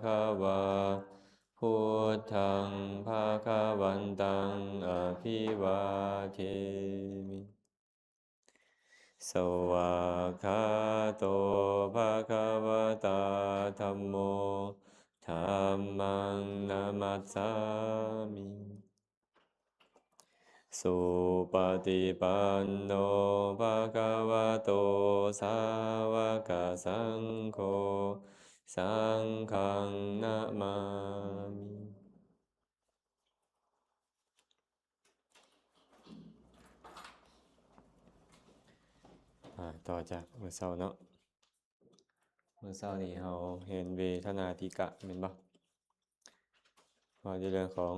คะวาพุทธังภะคะวันตังอภิวาเทมิสวากขาโตภะคะวะตาธัมโมธัมมังนามัสสามิสุปฏิปันโนภะคะวะโตสาวกสังโฆสังฆังนะมามิต่อจากเมื่อเช้าเนาะเมื่อเช้านี้เราเห็นเวทนาติกะแม่นบ่ว่าในเรื่องของ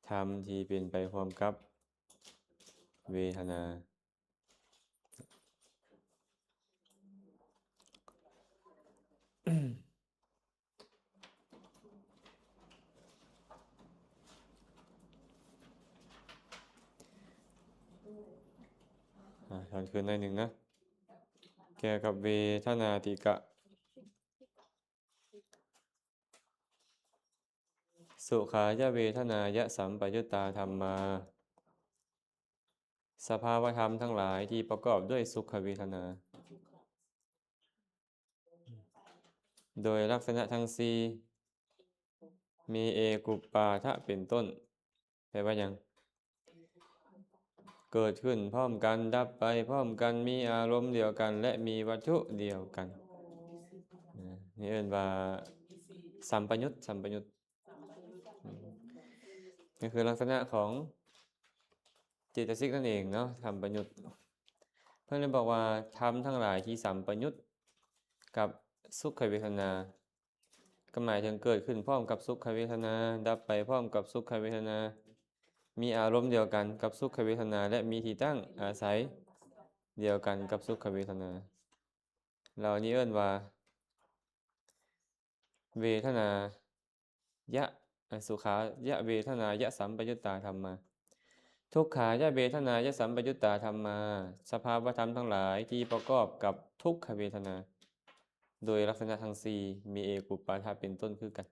ธรรมที่เป็นไปพร้อมกับเวทนาตอนคืนในหนึ่งนะเกี่ยวกับเวทนาติกะสุขายะเวทนายะสัมปยุตตาธรรมาสภาวธรรมทั้งหลายที่ประกอบด้วยสุขเวทนาโดยลักษณะทั้งสี่มีเอกุปปาทะเป็นต้นแปลว่ายังเกิดขึ้นพร้อมกันดับไปพร้อมกันมีอารมณ์เดียวกันและมีวัตถุเดียวกันนี่เรียกว่าสัมปยุตสัมปยุตนี่คือลักษณะของเจตสิกนั่นเองเนาะสัมปยุตเพื่อนเลยบอกว่าธรรมทั้งหลายที่สัมปยุตกับสุขเวทนาก็หมายถึงเกิดขึ้นพร้อมกับสุขเวทนาดับไปพร้อมกับสุขเวทนามีอารมณ์เดียวกันกับสุขเวทนาและมีที่ตั้งอาศัยเดียวกันกับสุขเวทนาเรานี้เอิ้นว่าเวทนายะสุขายะเวทนายะสัมปยุตตาธรรมาทุกขายะเวทนายะสัมปยุตตาธรรมาสภาวธรรมทั้งหลายที่ประกอบกับทุกขเวทนาโดยลักษณะทั้งสี่มีเอกุปปาทะเป็นต้นคือกัน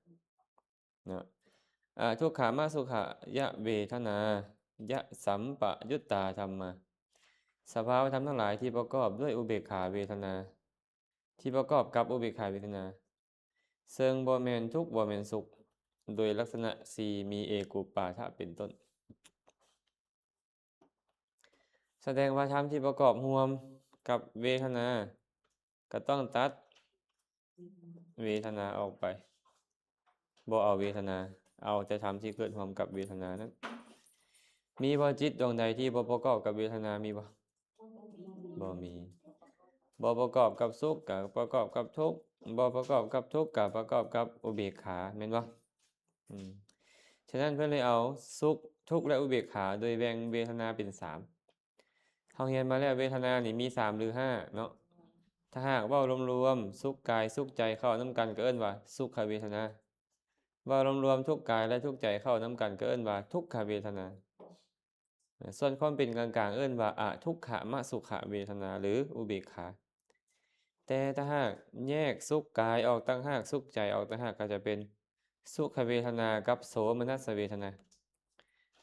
นะทุกขามาสุขายะเวทนายะสัมปยุตตาธรรมาสภาวธรรมทั้งหลายที่ประกอบด้วยอุเบกขาเวทนาที่ประกอบกับอุเบกขาเวทนาเซิงบ่แม่นทุกข์บ่แม่นสุขโดยลักษณะสี่มีเอกุปปาทะเป็นต้นแสดงว่าธรรมที่ประกอบรวมกับเวทนาก็ต้องตัดเวทนาออกไปบ่เอาเวทนาเอาแต่ธรรมที่เกิดรวมกับเวทนานั้นมีบ่จิตดวงใดที่บ่ประกอบกับเวทนามีบ่มีบ่ประกอบกับสุขกับประกอบกับทุกข์บ่ประกอบกับทุกข์กับประกอบกับอุเบกขาแม่นบ่ฉะนั้นเพื่อนเลยเอาสุขทุกข์และอุเบกขาโดยแบ่งเวทนาเป็นสามเราเรียนมาแล้วเวทนานี่มีสามหรือห้าเนาะถ้าหากว่ารวมๆสุขกายสุขใจเข้าน้ำกันก็เอิ้นว่าสุขเวทนาว่ารวมๆทุกกายและทุกใจเข้าน้ำกันก็เอิ้นว่าทุกขเวทนาส่วนความเป็นกลางๆเอิ้นว่าอะทุกขมสุขเวทนาหรืออุเบกขาแต่ถ้าหากแยกสุขกายออกต่างหากสุขใจออกต่างหากก็จะเป็นสุขเวทนากับโสมนัสเวทนา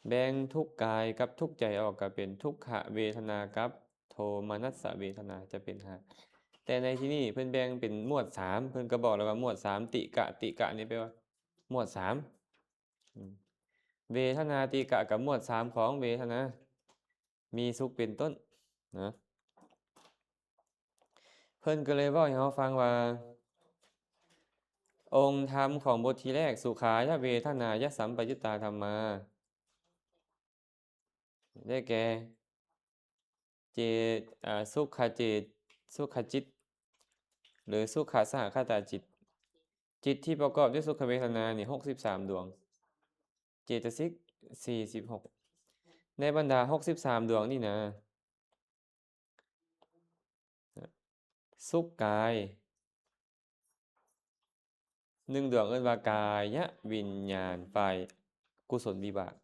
แบ่งทุกกายกับทุกใจออกก็เป็นทุกขเวทนากับโทมนัสเวทนาจะเป็นหาแต่ในที่นี้เพื่อนแบ่งเป็นหมวดสามเพื่อนก็บอกแล้วว่าหมวดสามติกะนี่แปลว่าหมวดสามเวทนาติกะกับหมวดสามของเวทนามีสุขเป็นต้นนะเพื่อนก็เลยบอกให้เราฟังว่าองค์ธรรมของบทที่แรกสุขายะเวทนายะสัมปยุตตาธรรมาได้แก่เจตสุขเจตสุขจิตหรือสุขสหคตาจิตจิตที่ประกอบด้วยสุขเวทนานี่63ดวงเจตสิก46ในบรรดา63ดวงนี่นะสุขกาย1ดวงเอิ้นว่ากายวิญญาณฝ่ายกุศลวิบาก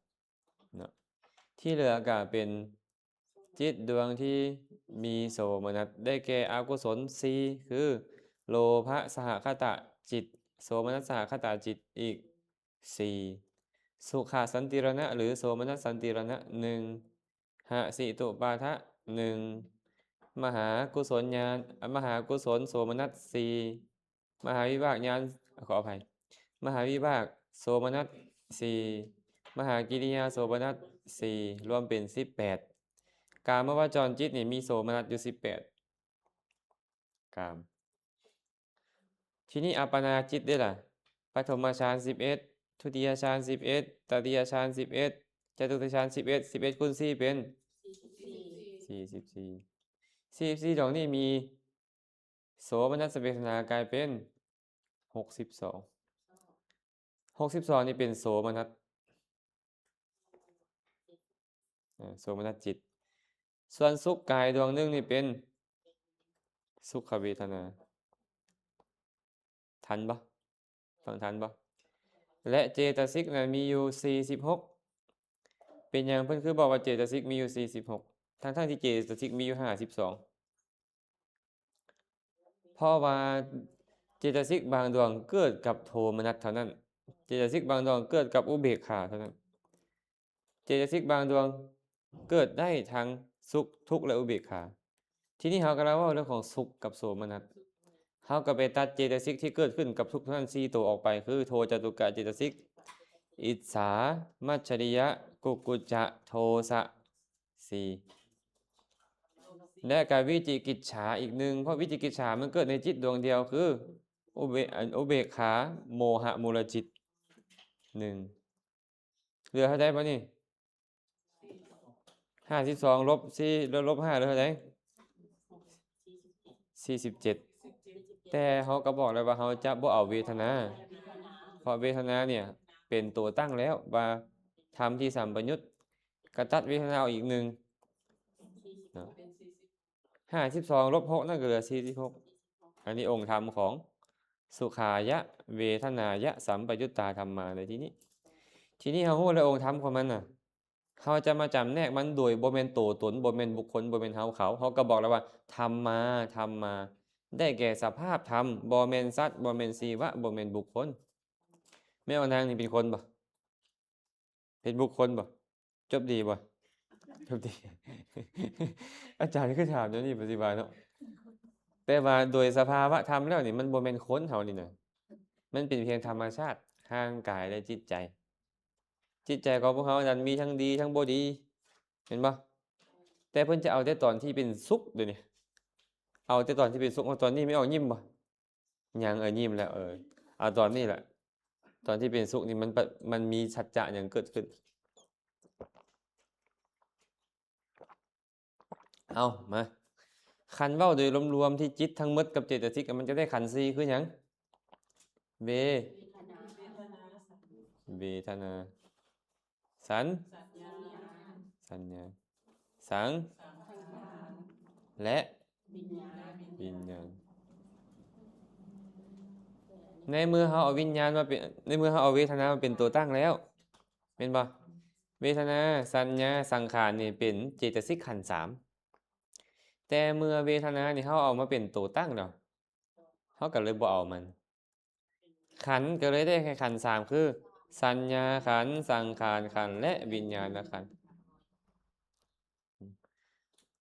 เนาะที่เหลือก็เป็นจิตดวงที่มีโสมนัสได้แก่อกุศล4คือโลภะสหคตะจิต โสมนัสสหคตาจิตอีก4สุขสันติรณะหรือโสมนัสสันติรณะ1หสิตุปาทะ1มหากุศลญาณมหากุศลโสมนัส4มหาวิบากญาณขออภัยมหาวิบากโสมนัส4มหากิริยาโสมนัส4รวมเป็น18กามวจรจิตนี่มีโสมนัสอยู่18กามทีนี้อัปปนาจิตได้ล่ะปฐมฌาน11ทุติยฌาน11ตติยฌาน11จตุตฌาน11คูณ4เป็น44ดอกนี่มีโสมนัสเวทนากลายเป็น62นี่เป็นโสมนัสโสมนัสจิตส่วนสุขกายดวงหนึ่งนี่เป็นสุขเวทนาทันปะฟังทันปะและเจตสิกนั้นมีอยู่46เป็นอย่างเพิ่นคือบอกว่าเจตสิกมีอยู่46ทั้งที่เจตสิกมีอยู่52เพราะว่าเจตสิกบางดวงเกิดกับโทมนัสเท่านั้นเจตสิกบางดวงเกิดกับอุเบกขาเท่านั้นเจตสิกบางดวงเกิดได้ทั้งสุขทุกข์และอุเบกขาทีนี้เรากำลังว่าเรื่องของสุขกับโสมนัสเขาก็ไปตัดเจตสิกที่เกิดขึ้นกับทุกท่าน4ตัวออกไปคือโทจตุกะเจตสิกอิจฉามัจฉริยะกุกุจจะโทสะ4และการวิจิกิจฉาอีกหนึ่งเพราะวิจิกิจฉามันเกิดในจิตดวงเดียวคืออุเบกขาโมหะมูลจิต1เหลือเท่าไหร่ปะนี่52ลบ4ลบ5เหลือเท่าไหร่47แต่เขาก็บอกเลยว่าเขาจะบ่เอาเวทนาเพราะเวทนาเนี่ยเป็นตัวตั้งแล้วว่าทำที่สัมปยุตกระตัดเวทนาออกอีก1 52ลบ6นั่นก็เหลือ46อันนี้องค์ธรรมของสุขายะเวทนายะสัมปยุตตาธรรมาในที่นี้เขาพูดเลยองค์ธรรมของมันน่ะเขาจะมาจำแนกมันโดยบ่แม่นตัวตนบ่แม่นบุคคลบ่แม่นเขาก็บอกแล้วว่าธรรมาได้แก่สภาพธรรมบ่แม่นสัตว์บ่แม่นชีวะบ่แม่นบุคคลแม่นางนี่เป็นคนบ่เป็นบุคคลบ่จบดีบ่จบดี อาจารย์คือถามเดี๋ยวนี้ปฏิบัติเนาะแต่ว่าโดยสภาวะธรรมแล้วนี่มันบ่แม่นคนเฮานี่น่ะมันเป็นเพียงธรรมชาติทางกายและจิตใจของพวกเขานั้นมีทั้งดีทั้งบ่ดีเห็นบ่แต่เพิ่นจะเอาแต่ตอนที่เป็นสุขเดี๋ยวนี้เอาแต่ตอนที่เป็นสุขเอาตอนนี้ไม่เอายิ้มบ่ยังยิ้มแล้วเอาตอนนี้แหละตอนที่เป็นสุขนี่มันมีสัจจะหยังเกิดขึ้นเอามาขันธ์เว้าโดยรวมๆที่จิตทั้งหมดกับเจตสิกมันจะได้ขันธ์4คือหยังเวทนาสัญญาสังและวิญญาณในเมื่อเขาเอาวิญญาณมาเป็นในเมื่อเขาเอาเวทนามาเป็นตัวตั้งแล้วเป็นบ่เวทนาสัญญาสังขารนี่เป็นเจตสิกขันธ์3แต่เมื่อเวทนานี่เขาเอามาเป็นตัวตั้งแล้วเขาก็เลยบ่เอามันขันธ์ก็เลยได้แค่ขันธ์3คือสัญญาขันธ์สังขารขันธ์และวิญญาณขันธ์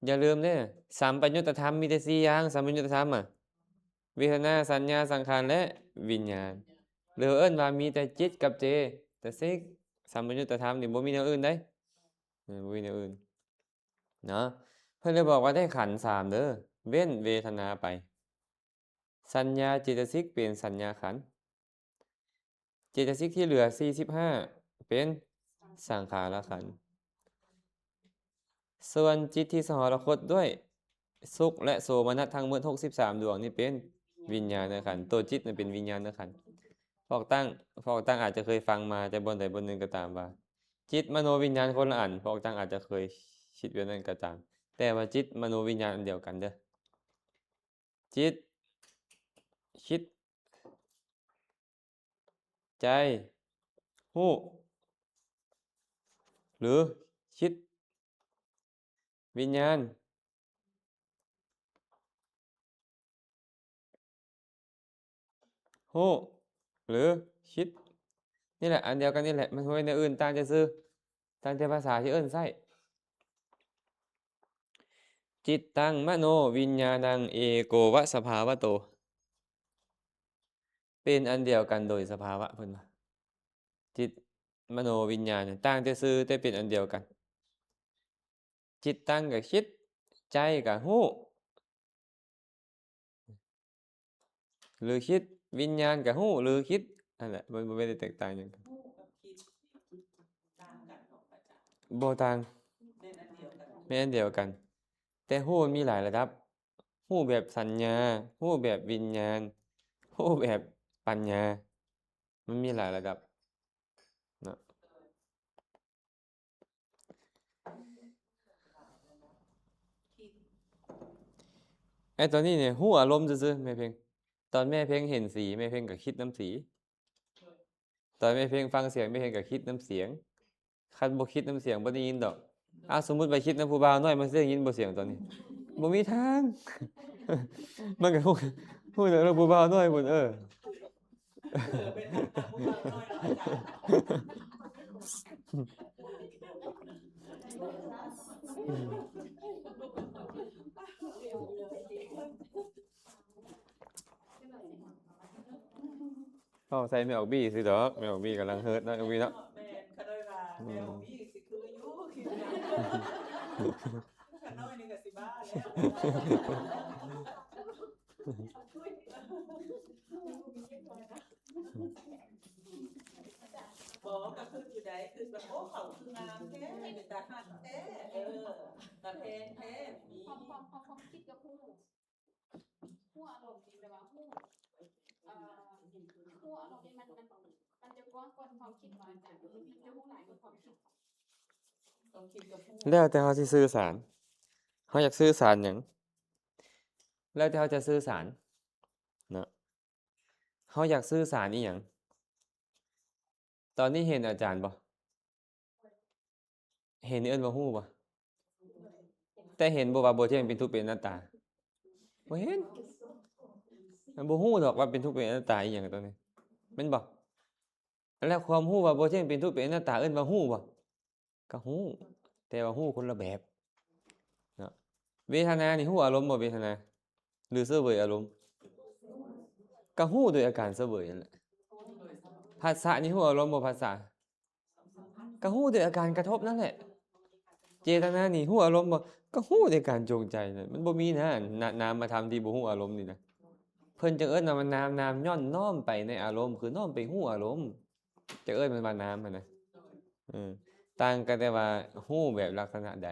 อย่าลืมเด้อสัมปยุตตธรรมมีแต่4อย่างสัมปยุตตธรรมเวทนาสัญญาสังขารและวิญญาณหรือเอิ้นว่ามีแต่จิตกับเจแต่สิกสัมปยุตตธรรมนี่บ่มีแนวอื่นได้บ่มีแนวอื่นเนาะเพิ่นเลยบอกว่าได้ขันธ์3เด้อเว้นเวทนาไปสัญญาเจตสิกเป็นสัญญาขันธ์เจตสิกที่เหลือ45เป็นสังขารขันธ์ส่วนจิตที่สหรคตด้วยสุขและโสมนัสทั้งหมด63ดวงนี่เป็นวิญญาณขันธ์ตัวจิตนี่เป็นวิญญาณขันธ์พวกตั้งอาจจะเคยฟังมาแต่บนใดบนหนึ่งก็ตามว่าจิตมโนวิญญาณคนละอันพวกตั้งอาจจะเคยคิดแบบนั้นก็ตามแต่ว่าจิตมโนวิญญาณอันเดียวกันเด้อจิตคิดใจฮู้หรือคิดวิญญาณฮู้ คิดนี่แหละอันเดียวกันนี่แหละมันบ่แม่นแนวอื่นต่างซื่อๆต่างแต่ภาษาที่เอิ้นใช้จิตตังมโนวิญญาณังเอโกวะสภาวะโตเป็นอันเดียวกันโดยสภาวะเพิ่นว่าจิตมโนวิญญาณต่างแต่ชื่อแต่เป็นอันเดียวกันจิตตังก็คิดใจก็ฮู้หรือคิดวิญญาณก็ฮู้หรือคิดนั่นแหละมันบ่ได้แตกต่างหยังกันฮู้กับคิดต่างกันเนาะอาจารย์ บ่ต่างเป็นอันเดียวกันแม่นอันเดียวกันแต่ฮู้มันมีหลายระดับฮู้แบบสัญญาฮู้แบบวิญญาณฮู้แบบปัญญามันมีหลายระดับเนาะคิดไอ้ตอนนี้เนี่ยฮู้อารมณ์ซื่อๆแม่เพ็งตอนแม่เพ็งเห็นสีแม่เพ็งก็คิดน้ำสีตอนแม่เพ็งฟังเสียงแม่เพ็งก็คิดน้ำเสียงคันบ่คิดน้ำเสียงบ่ได้ยินดอกสมมุติไปคิดน้ำผู้บ่าวน้อยมันสิได้ยินบ่เสียงตอนนี้บ่มีทาง มันก็ฮู้แต่เรื่องผู้บ่าวน้อยพุ่นเป็นทางผู้บ่าวน้อยเนาะอาจารย์ ใส่แม่ออกบี้ซื่อดอกแม่ออกบี้กำลังเฮิร์ตเนาะออกบี้เนาะ แม่นเขาด้วยว่าแม่ของพี่สิคืออยู่คิดนะขน้อยนี่ก็สิบ้าแล้วบอกก็คืออยู่ใดคือแบบโอ้เขาคืองามแท้เป็นตาหักแท้ตาแพงแท้มีความคิดกับผู้อารมณ์นี่แปลว่าผู้อารมณ์นี่มันจะกว้างกว่าความคิดว่าอาจารย์มันจะผู้หลายกว่าความคิด ต้องคิดกับผู้ แล้วแต่เขาสิสื่อสารเขาอยากสื่อสารหยังแล้วแต่เขาจะสื่อสารเนาะเขาอยากสื่อสารอีหยังตอนนี้เห็นอาจารย์บ่เห็นเอิ้นว่าฮู้บ่แต่เห็นบ่ว่าบ่เที่ยงเป็นทุกข์เป็นอนัตตาบ่เห็นมันบ่ฮู้ดอกว่าเป็นทุกข์เป็นอนัตตาอีหยังตอนนี้แม่นบ่แล้วความฮู้ว่าบ่เที่ยงเป็นทุกข์เป็นอนัตตาเอิ้นว่าฮู้บ่ก็ฮู้แต่ว่าฮู้คนละแบบเนาะเวทนานี่ฮู้อารมณ์บ่เวทนาหรือเสวยอารมณ์ก็ฮู้โดยอาการเสวยนั่นแหละผัสสะนี่ฮู้อารมณ์บ่ผัสสะก็ฮู้โดยอาการกระทบนั่นแหละเจตนานี่ฮู้อารมณ์บ่ก็ฮู้โดยการจงใจนั่นมันบ่มีนะนามธรรมที่บ่ฮู้อารมณ์นี่นะเพิ่นจึงเอิ้นว่ามันนามย่อนน้อมไปในอารมณ์คือน้อมไปฮู้อารมณ์จะเอิ้นมันว่านามหั้นนะต่างกันแต่ว่าฮู้แบบลักษณะใด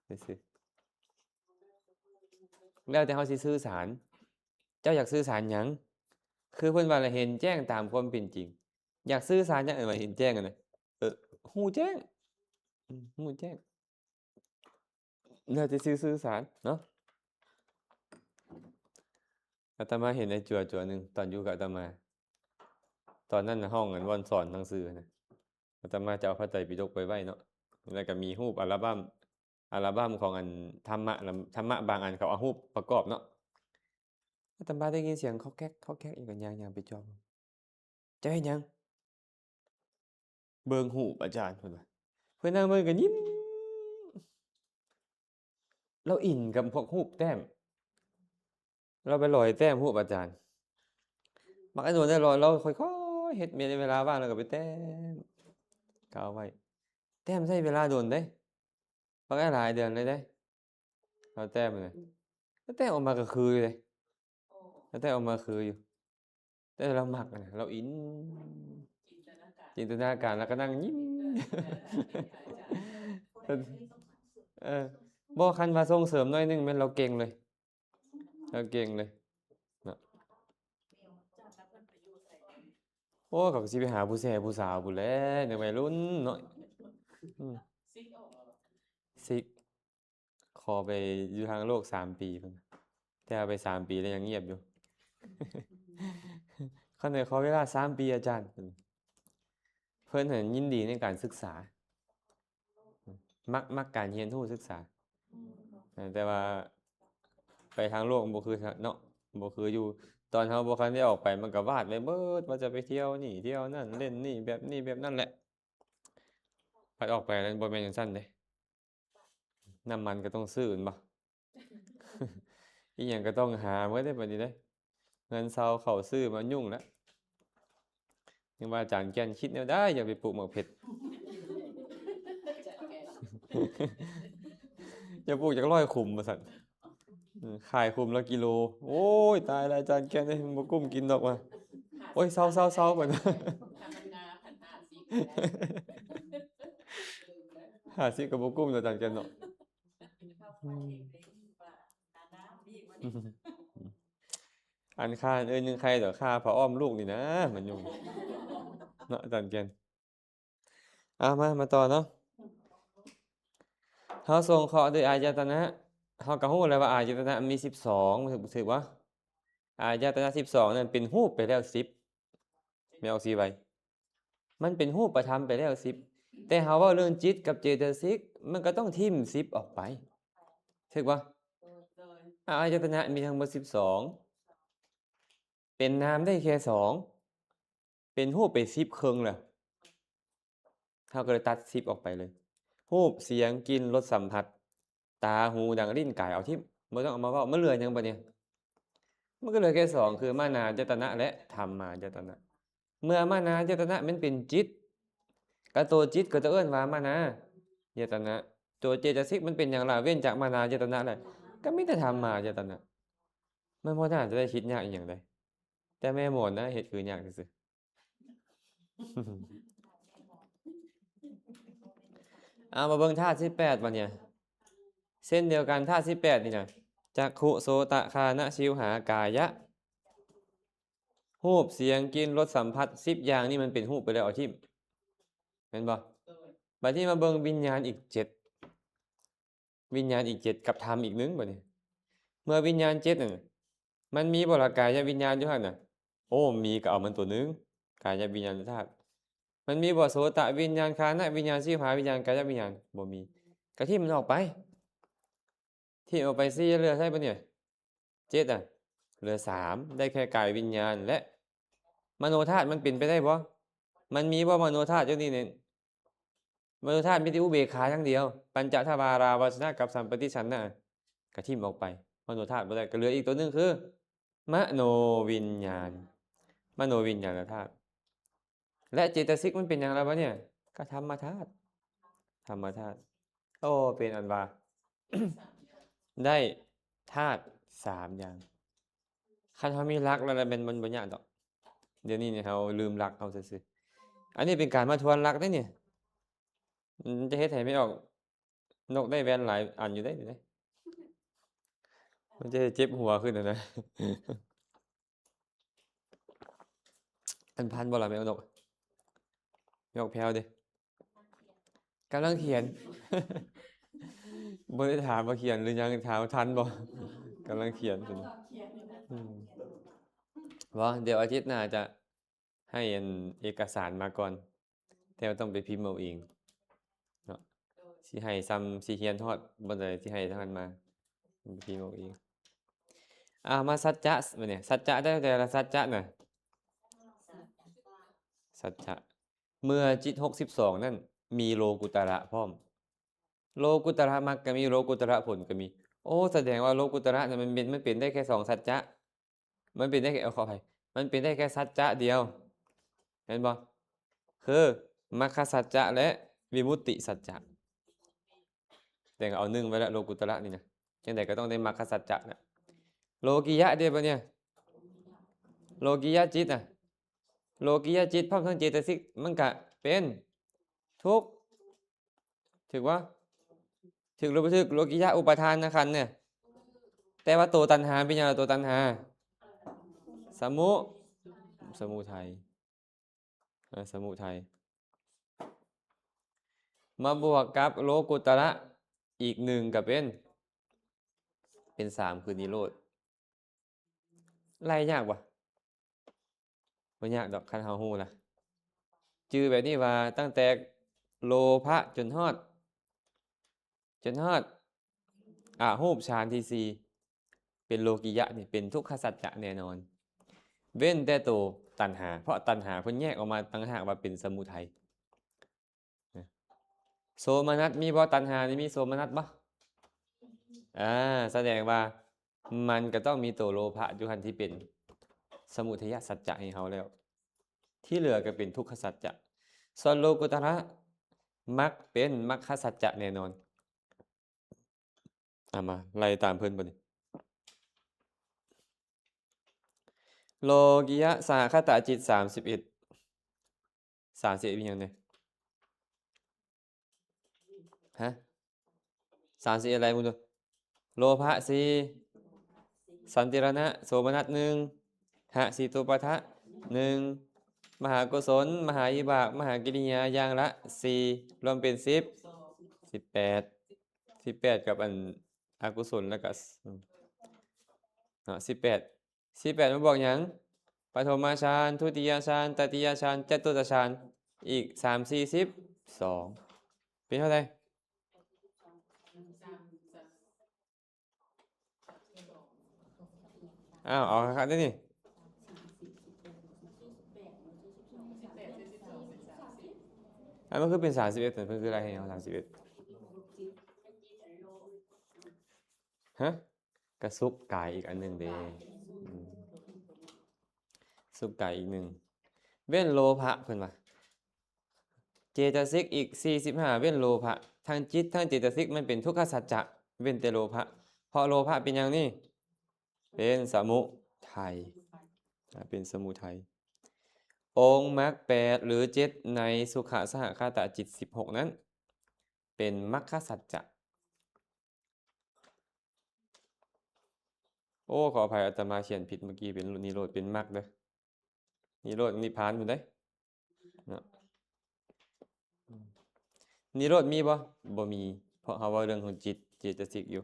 ซื่อๆแล้วแต่เฮาสิสื่อสารเจ้าอยากสื่อสารหยังคือเพิ่นว่าละเห็นแจ้งตามความเป็นจริงอยากสื่อสารหยังว่าเห็นแจ้งอะนะฮู้แจ้งฮู้แจ้งแล้วแต่สิสื่อสารเนาะอาตมาเห็นไอ้จั่วๆหนึ่งตอนอยู่กับอาตมาตอนนั้นน่ะห้องอันว่อนสอนหนังสือนะอาตมาจะเอาพระไตรปิฎกไปไว้เนาะแล้วก็มีรูปอัลบัมของอันธรรมะธรรมะบางอันเขาเอารูปประกอบเนาะอาตมาได้ยินเสียงเขาแก๊กอีกก็ย่างๆไปจ้องเจ้าเฮ็ดหยังเบิ่งรูปอาจารย์เพิ่นว่าเพิ่นนั่งเบิ่งก็ยิ้มเราอินกับพวกรูปแต้มเราไปร้อยแต้มรูปอาจารย์มักอันโดนได้ร้อยเราค่อยๆเฮ็ดในเวลาว่างเราก็ไปแต้มก็เอาไว้แต้มใช้เวลาโดนเด้บักหลายเดือนเลยเด้เอาแต้มน่ะแล้วแต้มออกมาก็คืออยู่เดะแล้วแต้มออกมาคืออยู่แต่เรามักอะนะเราอินจินตนาการจินตนาการแล้วก็นั่งยิ้ม เออบ่คันว่าส่งเสริมหน่อยหนึงแม่นเราเก่งเลยเราเก่งเลยเนาะโอ้เขาก็สิไปหาผู้แซ่ผู้สาวพู้นแหล้วในวัยรุ่นเนาะอืมซิกออก สิขอไปอยู่ทางโลก3ปีพุ่นแต่เอาไป3ปีแล้วยังเงียบอยู่ คันได้ขอเวลา3ปีอาจารย์เพิ่นน่ะยินดีในการศึกษามักการเรียนรู้ศึกษาแต่ว่าไปทางโลกบ่คือเนาะบ่คืออยู่ ตอนเฮาบ่คันได้ออกไปมันก็วาดไว้เบิดว่าจะไปเที่ยวนี่เที่ยวนั่นเล่นนี่แบบนี้แบบนั้นแหละบัดออกไปแล้วบ่แม่นจังซั่นเด้น้ำมันก็ต้องซื้อแม่นบ่ อิหยังก็ต้องหาเบิดเด้บัดนี้เด้เงินเซาเข้าซื้อมันยุ่งแล้วยังว่าอาจารย์แก่นคิดแนวใดอย่าไปปลูกหมากเผ็ด อย่าปลูกจัก100คุมว่าซั่นขายคุมละกิโล โอ้ย ตายแล้วอาจารย์แก่นเอ้ยบ่กุ้มกินดอกว่ะโอ้ยเซาๆๆบัด ธรรมดาพันห้าสิบ 50ก็บ่กุ้มดอกอาจารย์แก่นเนาะ อันค่าอันอื่นยังใครดอกค่าผ้าอ้อมลูกนี่นะมันยุ่งเนาะอาจารย์แก่นมาต่อเนาะเฮาส่งเคราะห์ด้วยอายตนะเฮาก็ฮู้แล้วว่าอายตนะมี12ถูกบ่อายตนะ12นั่นเป็นรูปไปแล้ว10แม่นออก4ใบมันเป็นรูปธรรมไปแล้ว10แต่เฮาเว้าเรื่องจิตกับเจตสิกมันก็ต้องทิ่ม10ออกไปถูกบ่อายตนะมีทั้งหมด12เป็นนามได้แค่2เป็นรูปไป10ครึ่งแล้วเฮาก็เลยตัด10ออกไปเลยรูปเสียงกลิ่นรสสัมผัสตาหูดังลิ้นกายเอาทิ่มบ่ต้องเอามาเว้ามันเหลือหยังบัดนี้มันก็เหลือแค่2คือมานายตนะและธัมมายตนะเมื่อมานายตนะมันเป็นจิตก็ตัวจิตก็จะเอิ้นว่ามานายตนะตัวเจตสิกมันเป็นหยังล่ะเว้นจากมานายตนะแล้วก็มีแต่ธัมมายตนะมันบ่น่าจะได้คิดยากอีหยังใดแต่แม่หมนนะเฮ็ดคือยากซื่อๆ เอามาเบิ่งธาตุ18บัดเนี่ยเส้นเดียวกันธาตุ18นี่น่ะจักขุโสตคานะชิวหากายะรูปเสียงกลิ่นรสสัมผัส10อย่างนี่มันเป็นรูปไปแล้วเอาทิ่มแม่นบ่บัดนี้มาเบิ่งวิญญาณอีก7วิญญาณอีก7กับธรรมอีก1บัดนี้เมื่อวิญญาณ7นั่นมันมีบ่ล่ะกายวิญญาณอยู่หั่นน่ะโอ้มีก็เอามันตัวหนึงกายวิญญาณธาตุมันมีบ่โสตวิญญาณคานะวิญญาณชิวหาวิญญาณกายวิญญาณบ่มีก็ทิ่มมันออกไปทิ่มออกไป4เหลือใช่บ่เนี่ย7เหลือ3ได้แค่กายวิญญาณและมโนธาตุมันเป็นไปได้บ่มันมีบ่มโนธาตุอยู่นี่เนี่ยมโนธาตุมีแต่อุเบกขาอย่างเดียวปัญจทวาราวาสนะกับสัมปติฉันนะก็ทิ่มออกไปมโนธาตุบ่ได้ก็เหลืออีกตัวหนึงคือมโนวิญญาณมโนวิญญาณธาตุและเจตสิกมันเป็นหยังล่ะบัดเนี่ยก็ธรรมธาตุโอ้เป็นอันว่า ได้ธาตุ3อย่างคันเฮามีหลักแล้วแม่นมันบ่ยากดอกเดี๋ยวนี้เนี่ยเฮาลืมหลักเฮาซื่อๆอันนี้เป็นการมาทวนหลักเด้เนี่ยจะเฮ็ดให้ไม่ออกนกได้แว่นหลายอันอยู่เด้นี่เด้มันจะเจ็บหัวขึ้นอะนะ อันพันบ่ล่ะแมวนกแมวแพรวเด้กำลังเขียน บ่ได้ถามว่าเขียนหรือยังถามว่าทันบ่ กำลังเขียนพุ่นอืมบ่เดี๋ยวอาทิตย์หน้าจะให้อันเอกสารมาก่อนแต่ว่าต้องไปพิมพ์เอาเองเนาะสิให้ซ้ำสิเรียนฮอดบ่ได้สิให้ทางนั้นมาไปพิมพ์เอาเองมาสัจจะบัดนี้สัจจะได้แต่ละสัจจะน่ะสัจจะเมื่อจิต62นั่นมีโลกุตระพร้อมโลกุตระมรรคก็มีโลกุตระผลก็มีโอ้แสดงว่าโลกุตระน่ะมันเป็นได้แค่2สัจจะมันเป็นได้แค่ขออภัยมันเป็นได้แค่สัจจะเดียวเห็นบ่คือมรรคสัจจะและวิมุตติสัจจะแต่ก็เอา1ไว้แล้วโลกุตระนี่นะจังได๋ก็ต้องได้มรรคสัจจะน่ะโลกิยะเด้บัดเนี่ยโลกิยะจิตน่ะโลกิยะจิตพร้อมทั้งเจตสิกมันก็เป็นทุกข์ถูกบ่ถูกหรือบ่ถูกโลกิยะอุปทานขันธ์เนี่ยแต่ว่าตัวตัณหาเป็นหยังล่ะตัวตัณหาสมุทัยสมุทัยมาบวกกับโลกุตระอีก1ก็เป็น3คือนิโรธไล่ยากบ่บ่ยากดอกคันเฮาฮู้ล่ะจื่อแบบนี้ว่าตั้งแต่โลภะจนฮอดรูปฌานที่4เป็นโลกิยะนี่เป็นทุกขสัจจะแน่นอน เว้นแต่ตัวตัณหาเพราะตัณหาเพิ่นแยกออกมาต่างหากว่าเป็นสมุทัยนะโสมนัสมีบ่ตัณหานี่มีโสมนัสบ่แสดงว่ามันก็ต้องมีตัวโลภะอยู่หันที่เป็นสมุทัยสัจจะให้เฮาแล้ว ที่เหลือก็เป็นทุกขสัจจะส่วนโลกุตระมักเป็นมัคคสัจจะแน่นอนมาไล่ตามเพิ่นบ่นี่โลกิยะสาคตะจิต31 31มีหยังแหน่ฮะ31อะไรมึงดูโลภะ4สันติรณะโสมนัส1หสิตุปะทะ1มหากุศลมหาอิบากมหากิริยาอย่างละ4รวมเป็น10 18กับอันอกุศลแล้วก็18มันบอกหยังปฐมฌานทุติยฌานตติยฌานจตุตฌานอีก3 4 12เป็นเท่าไหร่เอาครับนี่มันคือเป็น31แต่เพิ่นคืออะไรให้เอา31ฮะกระสุกกายอีกอันหนึงเด้สุกกายอีกหนึ่งเว้นโลภะเพิ่นว่าเจตสิกอีก45เว้นโลภะทั้งจิตทั้งเจตสิกมันเป็นทุกขสัจจะเว้นแต่โลภะเพราะโลภะเป็นหยังนี่เป็นสมุทัยเป็นสมุทัยองค์มรรค8หรือ7ในสุขสหคตจิต16นั้นเป็นมรรคสัจจะโอ้ขออภัยอาตมาเขียนผิดเมื่อกี้เป็นนิโรธเป็นมรรคเด้อนิโรธนิพพานพุ่นเด้เนาะนิโรธมีบ่มีเพราะเฮาเว้าเรื่องของจิตเจตสิกอยู่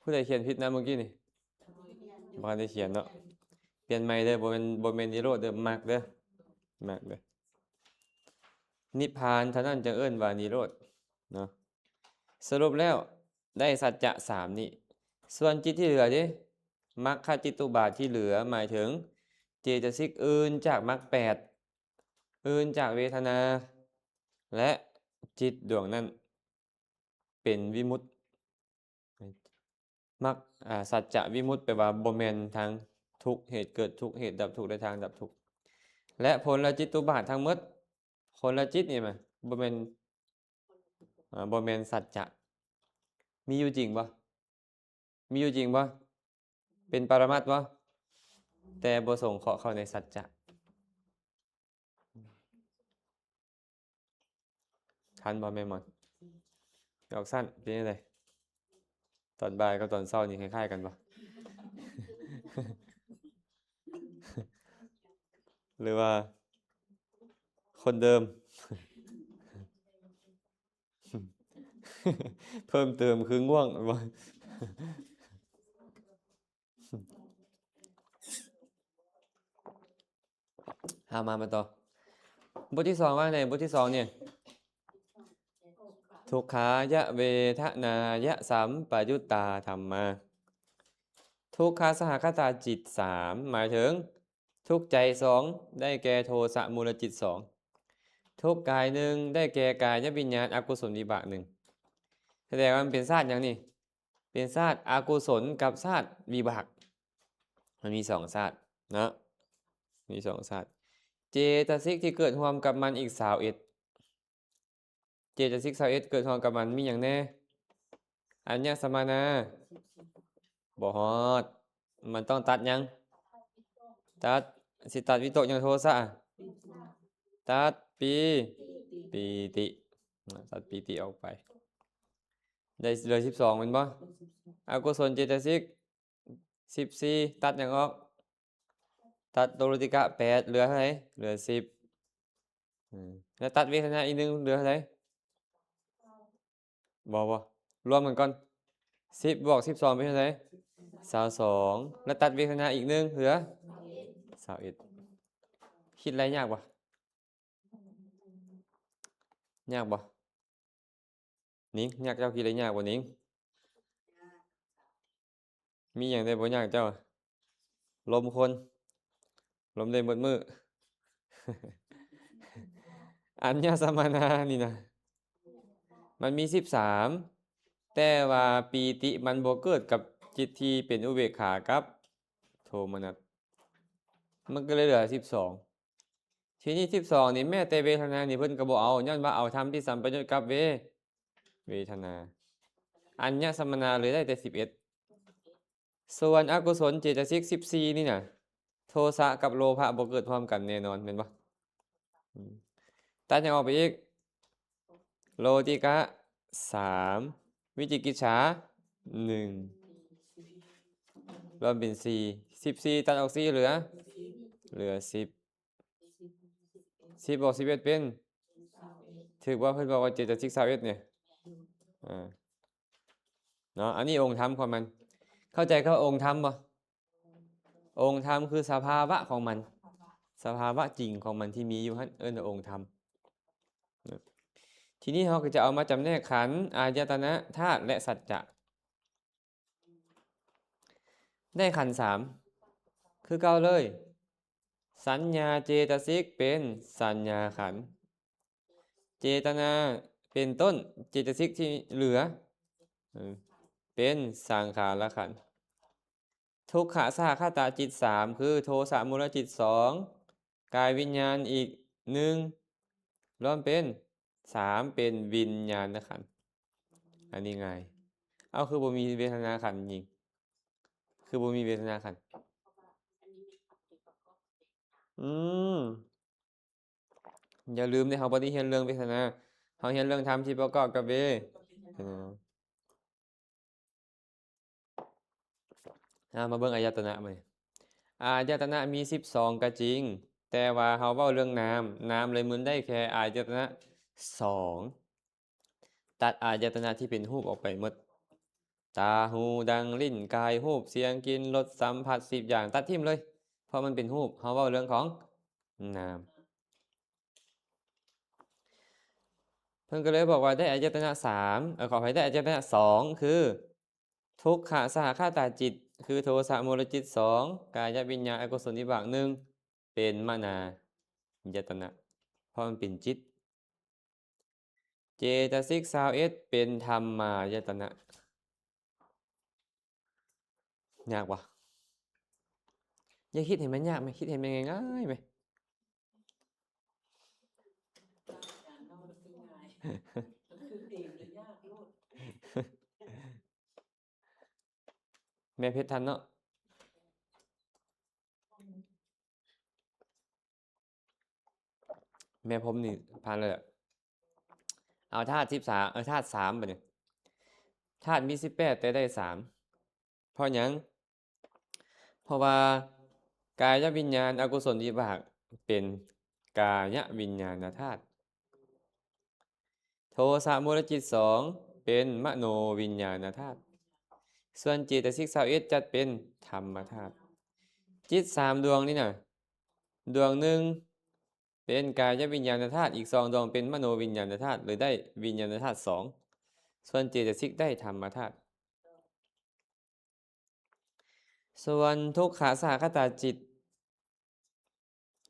ผู้ใดเขียนผิดนะเมื่อกี้นี่บ่ทันได้เขียนเนาะเปลี่ยนใหม่เด้อบ่แม่นนิโรธเด้อมรรคเด้อมรรคเด้อนิพพานเท่านั้นจึงเอิ้นว่านิโรธเนาะสรุปแล้วได้สัจจะ3นี่ส่วนจิตที่เหลือดิมรรคจิตุบาทที่เหลือหมายถึงเจตสิกอื่นจากมรรค8อื่นจากเวทนา และจิตดวงนั้นเป็นวิมุตติมรรคสัจจะวิมุตติแปลว่าบ่แม่นทางทุกข์เหตุเกิดทุกข์เหตุดับทุกข์และทางดับทุกข์และผลจิตตุบาททั้งหมดผลจิตนี่มันบ่แม่นสัจจะมีอยู่จริงบ่มีอยู่จริงบ่เป็นปรมัตถ์บ่แต่บ่ส่งเคราะห์เข้าในสัจจะทันบ่แม่มอนออกสั้นเป็นจังไดตอนบ่ายกับตอนเช้านี่คล้ายๆกันบ่ หรือว่าคนเดิม เพิ่มเติมคือง่วงบ่ มาต่อบทที่2ว่าไงบทที่2เนี่ยทุกขายะเวทนายะสัมปยุตตาธัมมาทุกขสหคตาจิต3หมายถึงทุกใจ2ได้แก่โทสะมูลจิต2ทุกกาย1ได้แก่กายวิญญาณอกุศลวิบาก1แสดงว่ามันเป็นชาติอย่างนี้เป็นชาติอกุศลกับชาติวิบากมันมี2ชาตินะมี2ชาติเจตสิกที่เกิดร่วมกับมันอีก21เจตสิก21เกิดร่วมกับมันมีอย่างแน่อัญญสมานาบ่ฮอดมันต้องตัดยังตัดสิตัดวิตกยังโทสะตัดปีติตัดปีติออกไปได้เหลือ12แม่นบ่อกุศลเจตสิก14ตัดหยังออกตัดโตรติกะ8เหลือเท่าไหร่เหลือ10แล้วตัดเวทนาอีกหนึงเหลือเท่าไหร่บ่รวมกันก่อน10บวก12เป็นเท่าไหร่22แล้วตัดเวทนาอีกหนึงเหลือ21คิดอะไรยากบ่ยากบ่นิ้งยากเจ้าคิดอะไรยากบ่นิ้ง มีอย่างได้บ่ยากเจ้า ลมคน ลมได้หมดมือ อัญญสมนานี่นะมันมี13แต่ว่าปีติมันบ่เกิดกับจิตที่เป็นอุเบกขากับโทมนัสมันก็เลยเหลือ12ทีนี้12นี่แม้แต่เวทนานี่เพิ่นก็บ่เอาย้อนว่าเอาธรรมที่สัมปยุตกับเวทนา อัญญสมนาเลยได้แต่11ส่วนอกุศลเจตสิก14นี่น่ะโทสะกับโลภะบ่เกิดพร้อมกันแน่นอนแม่นบ่อืมตัดหยังออกไปอีก โลติกะ3วิจิกิจฉา1รวมเป็น4 14ตัดออก4เหลือ10 10บวก11เป็นถือว่าเพิ่นบอกว่าเจตสิก21เนี่ยเนาะอันนี้องค์ธรรมของมัน เข้าใจคำว่าองค์ธรรมบ่องค์ธรรมคือสภาวะของมัน สภาวะจริงของมันที่มีอยู่หั่นเอิ้นว่าองค์ธรรม ทีนี้เราก็จะเอามาจำแนกขันธ์อายตนะธาตุและสัจจะได้ขันธ์3คือเก่าเลย สัญญาเจตสิกเป็นสัญญาขันธ์เจตนาเป็นต้นเจตสิกที่เหลือเป็นสังขารขันธ์ทุกขะสหคตาจิต3คือโทสะมูลจิต2กายวิญญาณอีก1รวมเป็น3เป็นวิญญาณขันธ์อันนี้ไงเอาคือบ่มีเวทนาขันธ์จริงคือบ่มีเวทนาขันธ์อย่าลืมในเฮาบ่ได้เรียนเรื่องเวทนาเฮาเรียนเรื่องธรรมที่ประกอบกับเวทนามาเบิ่งอายตนะมื้ออายตนะมี12ก็จริงแต่ว่าเฮาเว้าเรื่องนามเลยมันได้แค่อายตนะ2ตัดอายตนะที่เป็นรูปออกไปหมดตาหูดังลิ้นกายรูปเสียงกลิ่นรสสัมผัส10อย่างตัดทิ่มเลยเพราะมันเป็นรูปเฮาเว้าเรื่องของนามเพิ่นก็เลยบอกว่าได้อายตนะ3ขออภัยได้อายตนะ2คือทุกขะสหคตาจิตคือโทสะมูลจิต2กายวิญญาณอกุศลวิบาก1เป็นมนายตนะเพราะมันเป็นจิตเจตสิก21เป็นธรรมายตนะยากวะอย่าคิดเห็นมันยากไหมคิดเห็นมันง่ายๆไหมแม่เพชรทันเนาะแม่ผมนี่ผ่านเลยอะเอาธาตุ13ธาตุ3บัดนี้ธาตุมี18แต่ได้3เพราะหยังเพราะว่ากายวิญญาณอกุศลวิบากเป็นกายวิญญาณธาตุโทสะมูลจิต2เป็นมโนวิญญาณธาตุส่วนจิตสิก21จัดเป็นธรรมธาตุจิต3ดวงนี่น่ะดวงหนึ่งเป็นกายวิญญาณธาตุอีก2ดวงเป็นมโนวิญญาณธาตุหรือได้วิญญาณธาตุ2ส่วนเจตสิกได้ธรรมธาตุส่วนทุกขสหคตาจิต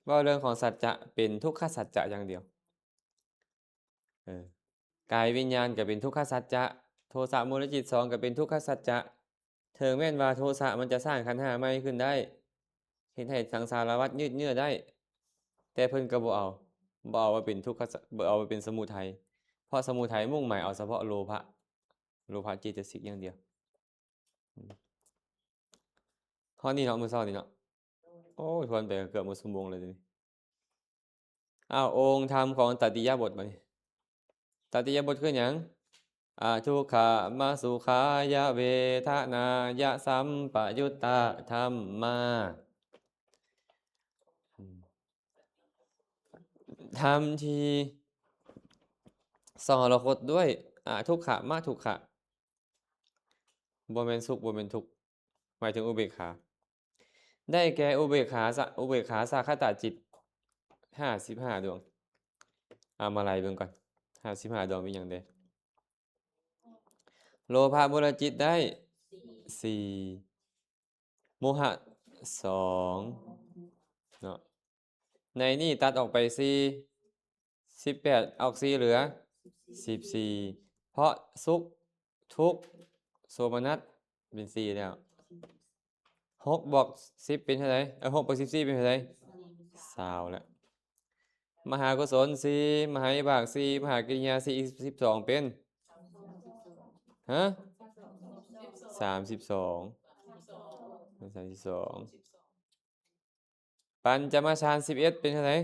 ว่าเรื่องของสัจจะเป็นทุกขสัจจะอย่างเดียวกายวิญญาณก็เป็นทุกขสัจจะโทสะมูลจิต2ก็เป็นทุกขสัจจะถึงแม้นว่าโทสะมันจะสร้างขันธ์5ใหม่ขึ้นได้เห็นให้สังสารวัฏยืดเยื้อได้แต่เพิ่นก็บ่เอาว่าเป็นทุกขบ่เอาว่าเป็นสมุทัยเพราะสมุทัยมุ่งหมายเอาเฉพาะโลภะเจตสิกอย่างเดียวข้อนี้เนาะมื้อเช้านี่เนาะโอ้ยทวนไปเกือบหมดชั่วโมงเลยเดี๋ยวนี้องค์ธรรมของตติยบทบัดนี้ตติยบทคือหยังทุกขมาสุขายะเวทนายะสัมปยุตตะธัมมาธรรมที่สรคตด้วยทุกขะมาทุกขะบ่แม่นสุขบ่แม่นทุกข์หมายถึงอุเบกขาได้แก่อุเบกขาสาคตจิต55ดวงมาไล่เบิ่งก่อน55ดวงมีหยังเด้โลภะมูลจิตได้4 โมหะสองเนาะในนี่ตัดออกไป18เอาออก4เหลือ14เพราะสุขทุกข์โสมนัสเป็น4แล้ว6บวก10เป็นเท่าไหร่6บวก14เป็นเท่าไหร่20แล้วมหากุศล4มหาวิบาก4มหากิริยา4อีก12เป็นฮะ32ปัญจมาฌาน11เป็นเท่าไหร่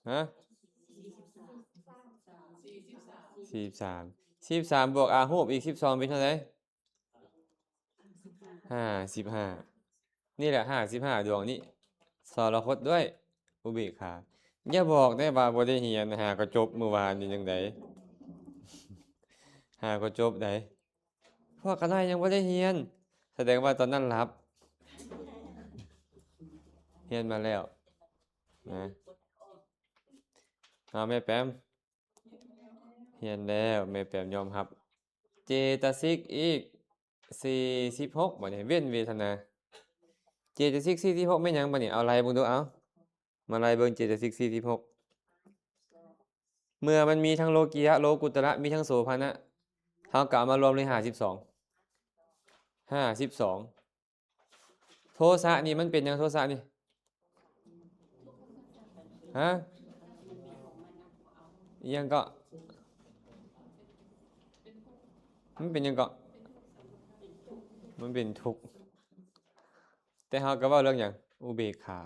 ฮะ43บวกอาหูปอีก12เป็นเท่าไหร่55นี่แหละ55ดวงนี้สรคตด้วยอุเบกขาอย่าบอกได้ว่าบ่ได้เรียนหาก็จบเมื่อวานนี่จังไดหาก็จบได้พวกคณะยังบ่ได้เรียนแสดงว่าตอนนั้นหลับเรียนมาแล้วนะแม่แปมเรียนแล้วแม่แปมยอมรับเจตสิกอีก46บ่เนี่ยเว้นเวทนาเจตสิก46แม่นหยังบ่นี่เอาไล่เบิ่งดูเอามาไล่เบิ่งเจตสิก46เมื่อมันมีทั้งโลกียะโลกุตระมีทั้งโสภณะเฮาก็เอามารวมเลย52โทสะนี่มันเป็นหยังโทสะนี่ฮะอิหยังก็มันเป็นหยังก็มันเป็นทุกข์แต่เฮาก็เว้าเรื่องหยังอุเบกขา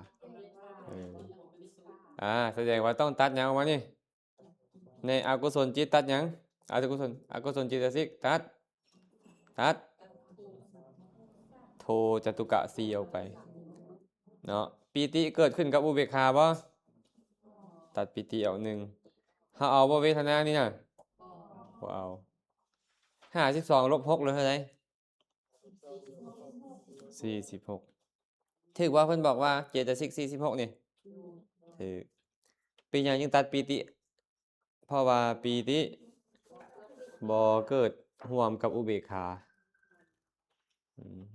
แสดงว่าต้องตัดหยังออกมานี่ในอกุศลจิตตัดหยังอกุศลจิตสิกตัดโทจตุกะ4ออกไปเนาะปีติเกิดขึ้นกับอุเบกขาบ่ตัดปีติออก1เฮาเอาบ่เวทนานี่น่ะบ่เอา52ลบ6เหลือเท่าไหร่46ถึกว่าเพิ่นบอกว่าเจตสิก46นี่ถึกเป็นหยังจึงตัดปีติเพราะว่าปีติบ่เกิดร่วมกับอุเบกขา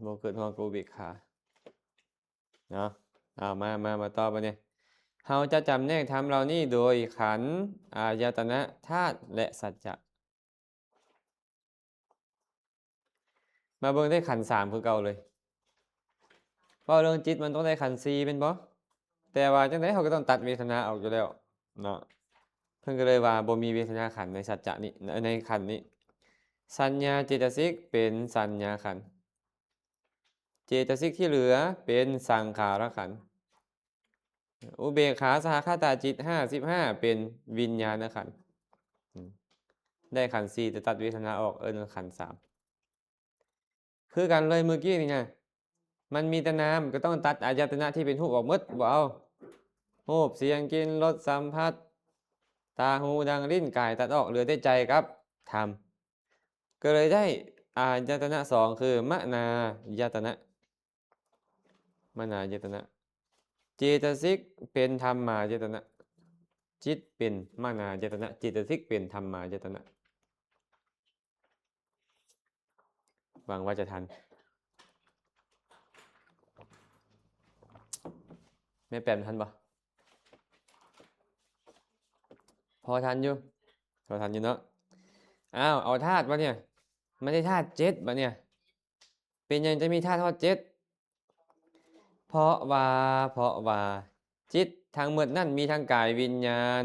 บ่เกิดร่วมกับอุเบกขาเนาะมาต่อบัดนี้เฮาจะจำแนกธรรมเหล่านี้โดยขันธ์อายตนะธาตุและสัจจะมาเบิ่งได้ขันธ์3คือเก่าเลยเพราะเรื่องจิตมันต้องได้ขันธ์4เป็นบ่แต่ว่าจังได๋เฮาก็ต้องตัดเวทนาออกอยู่แล้วเนาะเพิ่นก็เลยว่าบ่มีเวทนาขันธ์ในสัจจะนี้ในขันธ์นี้สัญญาเจตสิกเป็นสัญญาขันธ์เจตสิกที่เหลือเป็นสังขารขันธ์อุเบกขาสหคตาจิต55เป็นวิญญาณขันธ์ได้ขันธ์4แต่ตัดเวทนาออกขันธ์3คือกันเลยเมื่อกี้นี่ไงมันมีแต่นามก็ต้องตัดอายตนะที่เป็นรูปออกหมดบ่เอารูปเสียงกลิ่นรสสัมผัสตาหูดังลิ้นกายตัดออกเหลือแต่ใจครับธรรมก็เลยได้อายตนะ2คือมนายตนะเจตสิกเป็นธรรมายตนะจิตเป็นมนายตนะเจตสิกเป็นธรรมายตนะหวังว่าจะทันแม่แปมทันปะพอทันอยู่เนาะเอาธาตุวะเนี่ยไม่ได้ธาตุ7วะเนี่ยเป็นยังจะมีธาตุทอด7เพราะว่าจิตทั้งหมดนั่นมีทั้งกายวิญญาณ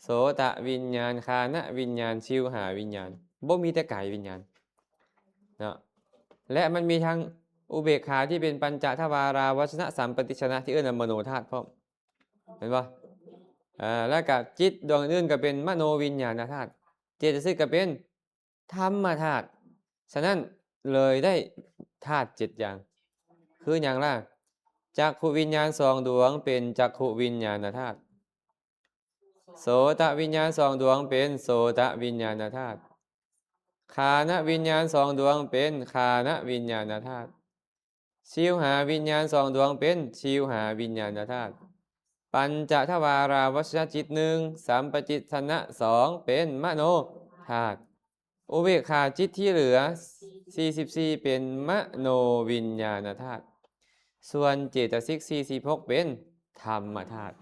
โสตวิญญาณคานะวิญญาณชิวหาวิญญาณบ่มีแต่กายวิญญาณเนาะและมันมีทั้งอุเบกขาที่เป็นปัญจทวาราวชนะสัมปติชนะที่เอิ้นว่ามโนธาตุพร้อมเห็นป่ะแล้วก็จิตดวงอื่นก็เป็นมโนวิญญาณธาตุเจตสิกก็เป็นธรรมธาตุฉะนั้นเลยได้ธาตุ7อย่างคืออย่างล่ะจักขุวิญญาณ2ดวงเป็นจักขุวิญญาณธาตุโสตวิญญาณ2ดวงเป็นโสตวิญญาณธาตุคานะวิญญาณ2ดวงเป็นคานะวิญญาณธาตุชิวหาวิญญาณ2ดวงเป็นชิวหาวิญญาณธาตุปัญจทวาราวชนะจิต1สัมปจิตชนะ2เป็นมโนธาตุ อุเบกขาจิตที่เหลือ44เป็นมโนวิญญาณธาตุส่วนเจตสิก46เป็นธรรมธาตุ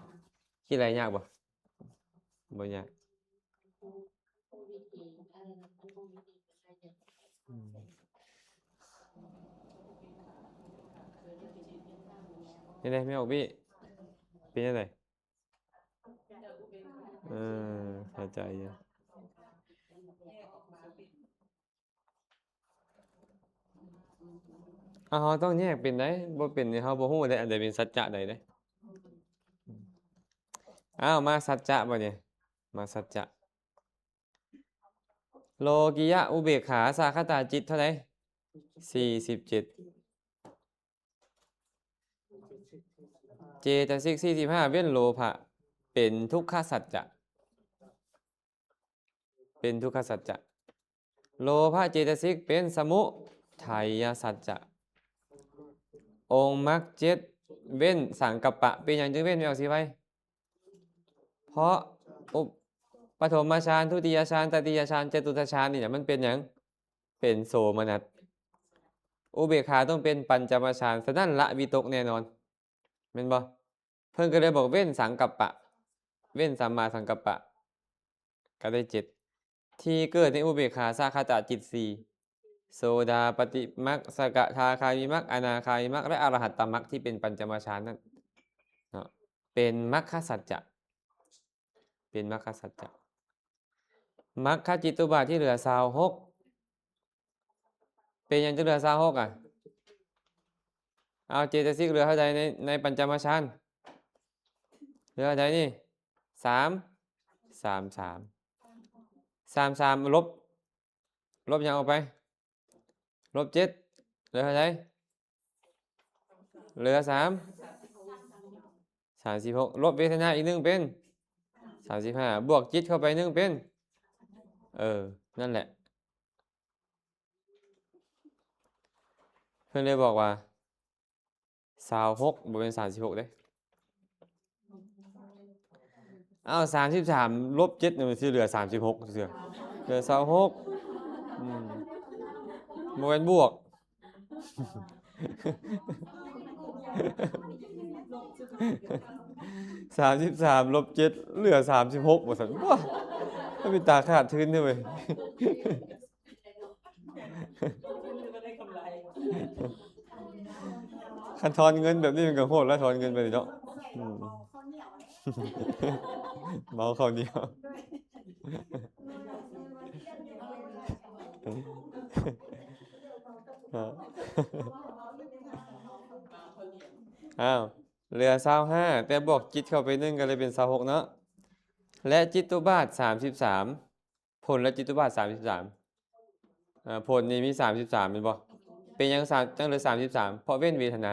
คิดอะไรยากบ่บ่ยากยังไงไม่ออกพี่เป็นยังไงเข้าใจอยู่เราต้องแยกเป็นได้บ่เป็นนี่เฮาบ่ฮู้ได้อันใดเป็นสัจจะใดเด้มาสัจจะบ่เนี่ยมาสัจจะโลกิยะอุเบกขาสาคตาจิตเท่าไหร่47เจตสิก45เว้นโลภะเป็นทุกขสัจจะเป็นทุกขสัจจะโลภะเจตสิกเป็นสมุทัยสัจจะองค์มรรคเจ็ดเว้นสังกัปปะเป็นอย่างจึงเว้นไม่ออกสิไว้เพราะปฐมฌานทุติยฌานตติยฌานจตุตฌานนี่มันเป็นอย่างเป็นโสมนัสอุเบกขาต้องเป็นปัญจมฌานฉะนั้นละวิตกแน่นอนแม่นบ่เพิ่นก็เลยบอกเว้นสังกัปปะเว้นสัมมาสังกัปปะก็ได้7ที่เกิดในอุเบกขาสาคตจิต4โสดาปฏิมรรคสกทาคามิมรรคอนาคามิมรรคและอรหัตตมรรคที่เป็นปัญจมฌานนั้นเนาะเป็นมรรคสัจจะเป็นมรรคสัจจะมรรคจิตุบาทที่เหลือ26เป็นยังจะเหลือ26เอาเจตสิกเหลือเท่าใดในปัญจมฌานเหลือเท่าใดนี่33ลบยังออกไปลบ7เหลือเท่าไหร่เหลือ36ลบเวทนาอีก1เป็น35บวกจิตเข้าไป1เป็นนั่นแหละเพื่อนเลยบอกว่า26บ่เป็น36เด้33ลบ7มันสิเหลือ36เสือเหลือ26บ่เป็นบวก33ลบ7เหลือ36บ่ซั่นว้ามันเป็นตาขาดทื่นเด้อเว้ยคันทอนเงินแบบนี้มันก็โหดแล้วทอนเงินไปเนาะเมาข้าวเหนียวเหลือ25แต่บวกจิตเข้าไป1ก็เลยเป็น26เนาะและจิตตุบาท33ผลและจิตตุบาท33ผลนี่มี33เป็นบ่เป็นยังจังเลย33เพราะเว้นเวทน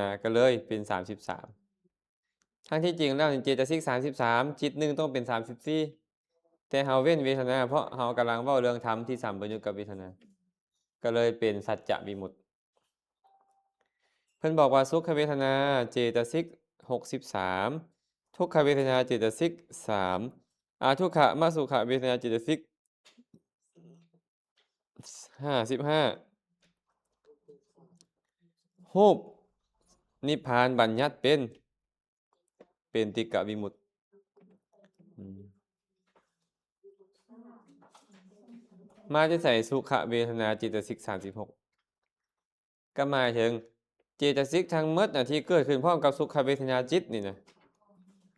าก็เลยเป็น33ทั้งที่จริงแล้วเจตสิก33จิต1ต้องเป็น34แต่เฮาเว้นเวทนาเพราะเฮากำลังเว้าเรื่องธรรมที่สัมปยุตกับเวทนาก็เลยเป็นสัจจะวิมุตติเพิ่นบอกว่าสุขเวทนาเจตสิก63ทุกขเวทนาเจตสิก3ทุกขมสุขเวทนาเจตสิก55รูปนิพพานบัญญัติเป็นติกะวิมุตติมาจะใส่สุขเวทนาเจตสิก36ก็หมายถึงเจตสิกทั้งหมดที่เกิดขึ้นพร้อมกับสุขเวทนาจิตนี่นะ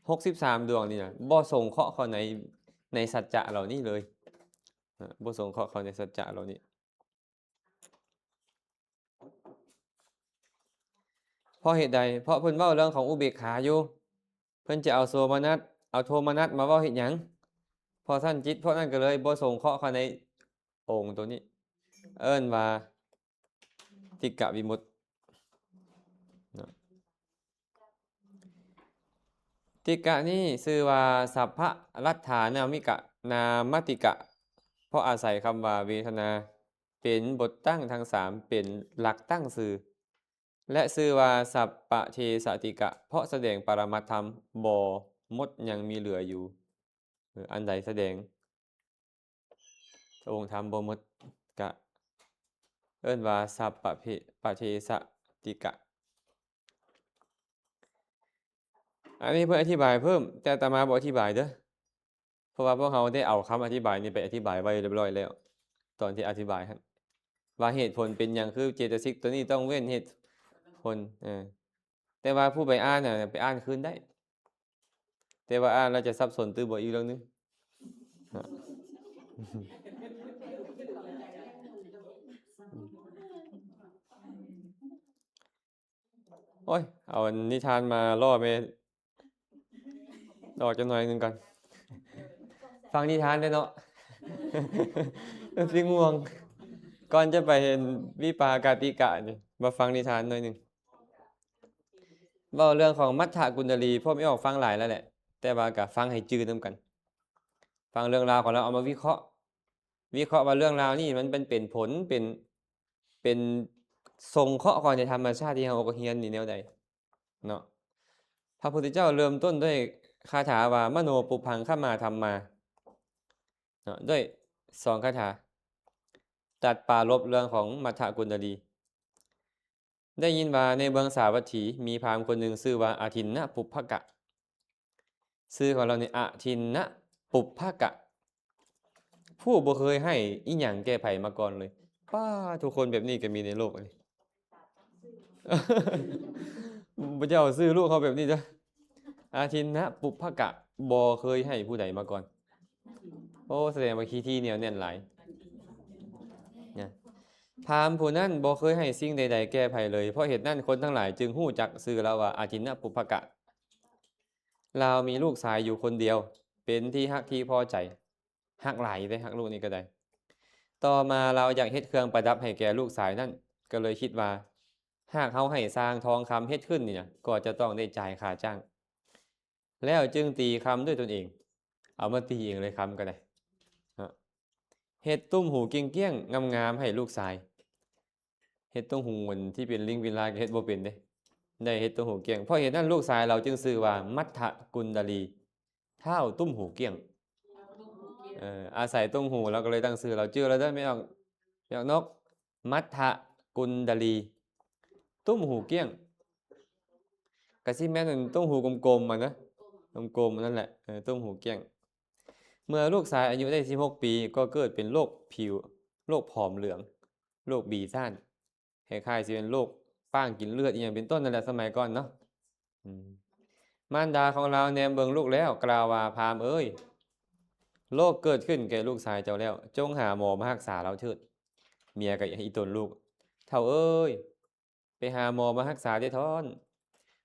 63ดวงนี่นะบ่ส่งเคราะห์เข้าในสัจจะเหล่านี้เลยบ่ส่งเคราะห์เข้าในสัจจะเหล่านี้เพราะเหตุใดเพราะเพิ่นเว้าเรื่องของอุเบกขาอยู่เพิ่นจะเอาโทมนัสมาเว้าเฮ็ดหยังพอท่านจิตเพราะนั่นก็เลยบ่ส่งเคราะห์เข้าในองค์ตัวนี้เอิ้นว่าติกะวิมุตติติกะนี่ชื่อว่าสัพพะรัฏฐานามิกะนามติกะเพราะอาศัยคำว่าเวทนาเป็นบทตั้งทั้ง3เป็นหลักตั้งชื่อและชื่อว่าสัพปะเทสติกะเพราะแสดงปรมัตถธรรมบ่หมดยังมีเหลืออยู่อันใดแสดง องค์ทำบ่หมดก็เอิ้นว่าสัพปะเทสะติกะ อันนี้เพิ่นอธิบายเพิ่ม แต่อาตมาบ่อธิบายเด้อเพราะว่าพวกเราได้เอาคำอธิบายนี้ไปอธิบายไว้เรียบร้อยแล้ว ตอนที่อธิบายครับว่าเหตุผลเป็นหยังคือเจตสิกตัวนี้ต้องเว้นเหตุผลแต่ว่าผู้ไปอ่านน่ะไปอ่านคืนได้ แต่ว่าอ่านแล้วจะสับสนตื้อบ่อีกเรื่องหนึงโอ้ย เอานิทานมาล่อไปออกจักหน่อยหนึงก่อน ฟังนิทานได้เนาะ สิง่วง ก่อนจะไปเห็นวิปากาติกะนี่มาฟังนิทานหน่อยหนึงเว้าเรื่องของมัทธกุณฑลีพวกไม่ออกฟังหลายแล้วแหละ แต่ว่าก็ฟังให้จืดนำกัน ฟังเรื่องราวของเราเอามาวิเคราะห์ วิเคราะห์ว่าเรื่องราวนี่มันเป็นผลเป็นทรงเคราะห์ก่อนในธรรมชาติที่เราก็เรียนนี่แนวใดเนาะพระพุทธเจ้าเริ่มต้นด้วยคาถาว่ามโนปุพังขมาธัมมาเนาะด้วย2คาถาตัดปรารภเรื่องของมัทธกุณฑลี ได้ยินว่าในเมืองสาวัตถีมีพราหมณ์คนหนึ่งชื่อว่าอาทินนะปุพพกะชื่อของเราเนี่ยอาทินนะปุพพกะ ผู้บ่เคยให้อีหยังแก้ไขมาก่อนเลยป้าทุกคนแบบนี้ก็มีในโลกอันนี้ พระเจ้าซื้อลูกเขาแบบนี้จ้ะอาทินนะปุพพกะบ่เคยให้ผู้ใดมาก่อนโอ้แสดงว่าขี้ที่เหนียวแน่นหลายนะพราหมณ์ผู้นั้นบ่เคยให้สิ่งใดๆแก้ไขเลยเพราะเหตุนั้นคนทั้งหลายจึงฮู้จักชื่อแล้วว่าอาทินนะปุพพกะเรามีลูกชายอยู่คนเดียว เป็นที่ฮักที่พอใจฮักหลายได้ฮักลูกนี่ก็ได้ ต่อมาเราอยากเฮ็ดเครื่องประดับให้แก่ลูกชายนั่นก็เลยคิดว่าหากเขาให้สร้างทองคำเฮ็ดขึ้นเนี่ยก็จะต้องได้จ่ายค่าจ้าง แล้วจึงตีคำด้วยตนเอง เอามาตีเองเลยคำก็ได้เฮ็ดตุ้มหูเกี้ยงๆงามๆให้ลูกชายเฮ็ดตุ้มหูเหมือนที่เป็นลิงวินลาก็เฮ็ดบ่เป็นเด้ได้เฮ็ดตุ้มหูเกี้ยงเพราะเหตุนั้นลูกชายเราจึงชื่อว่ามัทธกุณฑลีเท้าตุ้มหูเกี้ยงอาศัยตุ้มหูเราก็เลยตั้งชื่อเราชื่อเราได้ไม่ออกนกมัทธกุณฑลีตุ้มหูเกี้ยงกะสิแม่นตุ้มหูกลมๆอะนะกลมๆนั่นแหละตุ้มหูเกี้ยงเมื่อลูกชายอายุได้16ปีก็เกิดเป็นโรคผิวโรคผอมเหลืองโรคบีซ่านคล้ายๆสิเป็นโรคป้างกินเลือดอีหยังเป็นต้นนั่นแหละสมัยก่อนเนาะมารดาของเราแนมเบิ่งลูกแล้วกล่าวว่าพราหมณ์เอ้ยโรคเกิดขึ้นแก่ลูกชายเจ้าแล้วจงหาหมอมารักษาเราเถิดเมียก็อีตนลูกเฒ่าเอ้ยไปหาหมอมารักษาได้ทอน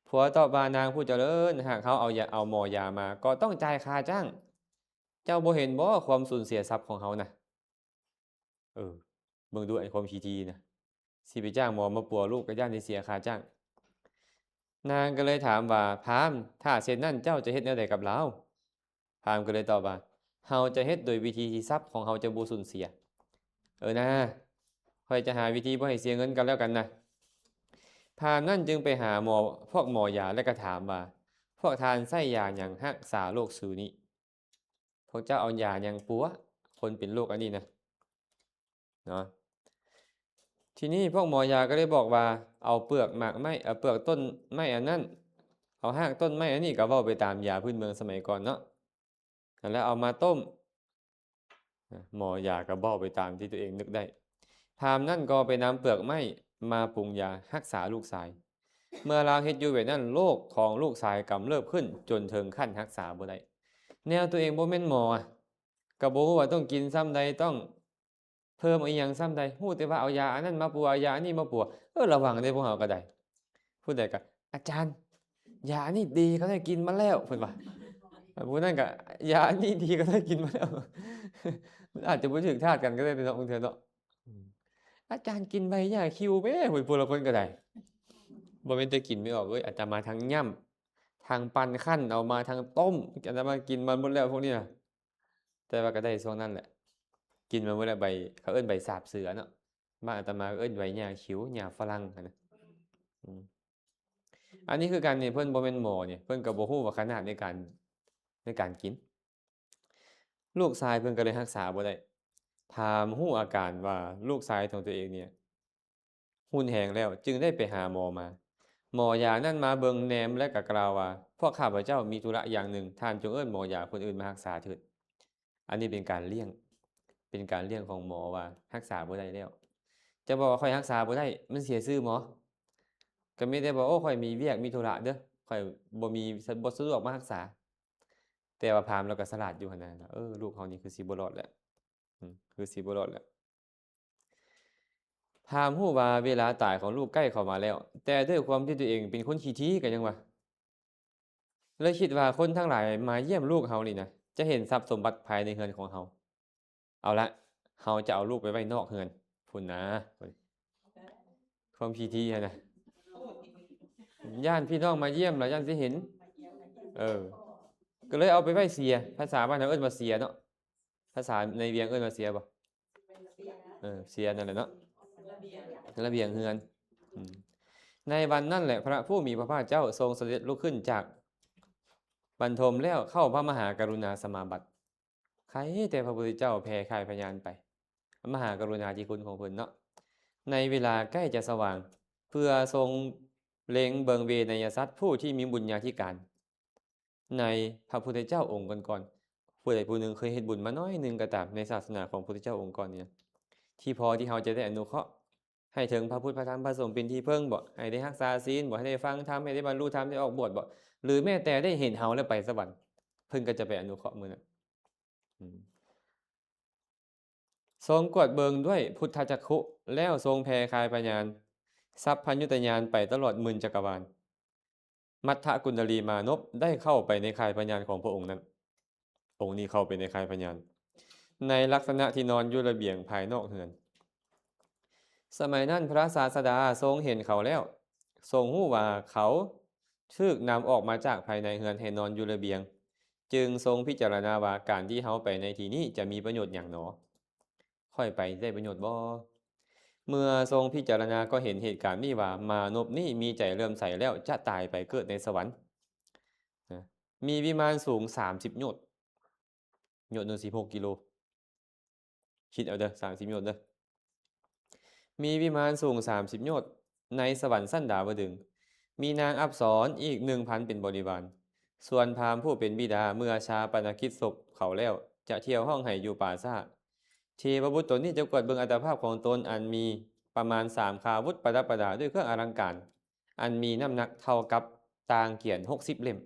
ผัวตอบว่านางผู้เจริญหากเขาเอาหมอยามาก็ต้องจ่ายค่าจ้างเจ้าบ่เห็นบ่ความสูญเสียทรัพย์ของเขานะเบิ่งดูไอ้ความขี้ทีนะสิไปจ้างหมอมาปัวลูกก็ย่านสิเสียค่าจ้างนางก็เลยถามว่าพราหมณ์ถ้าเช่นนั้นเจ้าจะเฮ็ดแนวใดกับเราพราหมณ์ก็เลยตอบว่าเฮาจะเฮ็ดโดยวิธีที่ทรัพย์ของเฮาจะบ่สูญเสียนะค่อยจะหาวิธีบ่ให้เสียเงินกันแล้วกันนะพราหมณ์นั่นจึงไปหาหมอพวกหมอยาและก็ถามว่าพวกทานใช้ยาหยังรักษาโรคสูนี้พวกเจ้าเอายาหยังปัวคนเป็นโรคอันนี้นะเนาะทีนี้พวกหมอยาก็เลยบอกว่าเอาเปลือกหมากไม้เอาเปลือกต้นไม้อันนั้นเอารากต้นไม้อันนี้ก็เว้าไปตามยาพื้นเมืองสมัยก่อนเนาะแล้วเอามาต้มหมอยาก็เว้าไปตามที่ตัวเองนึกได้พราหมณ์นั่นก็ไปนำเปลือกไม้มาปรุงยารักษาลูกชายเมื่อลางเฮ็ดอยู่แบบนั้นโรคของลูกชายกำเริบขึ้นจนถึงขั้นรักษาบ่ได้แนวตัวเองบ่แม่นหมอก็บ่ฮู้ว่าต้องกินซ้ำใดต้องเพิ่มอีหยังซ้ำใดฮู้แต่ว่าเอายาอันนั้นมาปัวเอายาอันนี้มาปัวระวังได้พวกเฮาก็ได้ผู้ใดก็อาจารย์ยาอันนี้ดีก็ได้กินมาแล้วเพิ่นว่าผู้นั้นก็ยาอันนี้ดีก็ได้กินมาแล้วอาจจะบ่ถูกทาสกันก็ได้เนาะบางเทื่อเนาะอาจารย์กินใบหญ้าคิวแม่ผู้ละคนก็ได้บ่แม่นแต่กินไม่ออกเอ้ยอาตมาทั้งย่ำทั้งปั่นคั่นเอามาทั้งต้มอาตมากินมาหมดแล้วพวกนี้น่ะแต่ว่าก็ได้ช่วงนั้นแหละกินมาหมดแล้วใบเขาเอิ้นใบสาบเสือเนาะบ้านอาตมาก็เอิ้นใบหญ้าคิ้วหญ้าฝรั่งหั้นนะอันนี้คือการนี่เพิ่นบ่แม่นหมอนี่เพิ่นก็บ่ฮู้ว่าขนาดในการกินลูกชายเพิ่นก็เลยรักษาบ่ได้ พราหมณ์รู้อาการว่าลูกชายของตัวเองเนี่ยหุ่นแหงแล้วจึงได้ไปหาหมอมา หมอยานั่นมาเบิงแหนมและก็กล่าวว่าพวกข้าพเจ้ามีธุระอย่างหนึ่งท่านจงเอิ้นหมอยาคนอื่นมารักษาเถิดอันนี้เป็นการเลี่ยงของหมอว่ารักษาบ่ได้แล้ว จะบอกว่าข้อยรักษาบ่ได้มันเสียชื่อหมอก็มีแต่บอกโอ้ข้อยมีเวียกมีธุระเด้อข้อยบ่สะดวกมารักษา แต่ว่าพราหมณ์เราก็ฉลาดอยู่หั่นน่ะลูกเรานี่คือสิบ่รอดแล้วคือสิบ่รอดแล้ว พราหมณ์รู้ว่าเวลาตายของลูกใกล้เข้ามาแล้ว แต่ด้วยความที่ตัวเองเป็นคนขี้ถี่ก็ยังว่าเลยคิดว่าคนทั้งหลายมาเยี่ยมลูกเรานี่นะจะเห็นทรัพย์สมบัติภายในเรือนของเราเอาละเราจะเอาลูกไปไว้นอกเรือนพุ่นนะความขี้ถี่หั้นน่ะญาติพี่น้องมาเยี่ยมแล้วย้านสิเห็นเออก็เลยเอาไปไว้เสียภาษาบ้านเราเอิ้นว่าเสียเนาะภาษาในเวียงเอิ้นว่าเสียบ่เสียนั่นแหละเนาะระเบียงเรือนในวันนั้นแหละพระผู้มีพระภาคเจ้าทรงเสด็จลุกขึ้นจากบรรทมแล้วเข้าพระมหากรุณาสมาบัติใครแต่พระพุทธเจ้าแผ่ข่ายพยานไปมหากรุณาธิคุณของเพิ่นเนาะในเวลาใกล้จะสว่าง เพื่อทรงเล็งเบิงเวนยสัตว์ผู้ที่มีบุญญาธิการ ในพระพุทธเจ้าองค์ก่อนๆผู้ใดผู้หนึ่งเคยเฮ็ดบุญมาน้อยหนึงก็ตามในศาสนาของพระพุทธเจ้าองค์ก่อนเนี่ยที่พอที่เราจะได้อนุเคราะห์ให้ถึงพระพุทธพระธรรมพระสงฆ์เป็นที่พึ่งบ่ให้ได้รักษาศีลบ่ให้ได้ฟังธรรมให้ได้บรรลุธรรมได้ออกบวชบ่หรือแม้แต่ได้เห็นเฮาแล้วไปสวรรค์เพิ่นก็จะไปอนุเคราะห์มื้อนั้นทรงกวดเบิงด้วยพุทธจักขุแล้วทรงแผ่คายพญานสัพพัญญุตญาณไปตลอดหมื่นจักรวาลมัทธกุณฑลีมานพได้เข้าไปในคายพญานของพระองค์นั้นองค์นี้เข้าไปในคายพญานในลักษณะที่นอนอยู่ระเบียงภายนอกเรือนสมัยนั้นพระศาสดาทรงเห็นเขาแล้วทรงรู้ว่าเขาถูกนำออกมาจากภายในเรือนให้นอนอยู่ระเบียงจึงทรงพิจารณาว่าการที่เขาไปในที่นี้จะมีประโยชน์อย่างหนอค่อยไปได้ประโยชน์บ่เมื่อทรงพิจารณาก็เห็นเหตุการณ์นี้ว่ามานพนี้มีใจเริ่มใสแล้วจะตายไปเกิดในสวรรค์มีวิมานสูง30โยชน์โยชน์หนึ่ง16กิโลคิดเอาเด้อ30โยชน์เด้อมีวิมานสูง30โยชน์ในสวรรค์สั้นดาวดึงส์มีนางอัปสรอีก 1,000 เป็นบริวารส่วนพราหมณ์ผู้เป็นบิดาเมื่อชาปนกิจศพเขาแล้วจะเที่ยวห้องไห้อยู่ป่าซ่าเทพบุตรตนนี้จะกวดเบิ่งอัตภาพของตนอันมีประมาณ3คาวุธประดับประดาด้วยเครื่องอลังการอันมีน้ำหนักเท่ากับตางเกียน60เล่ม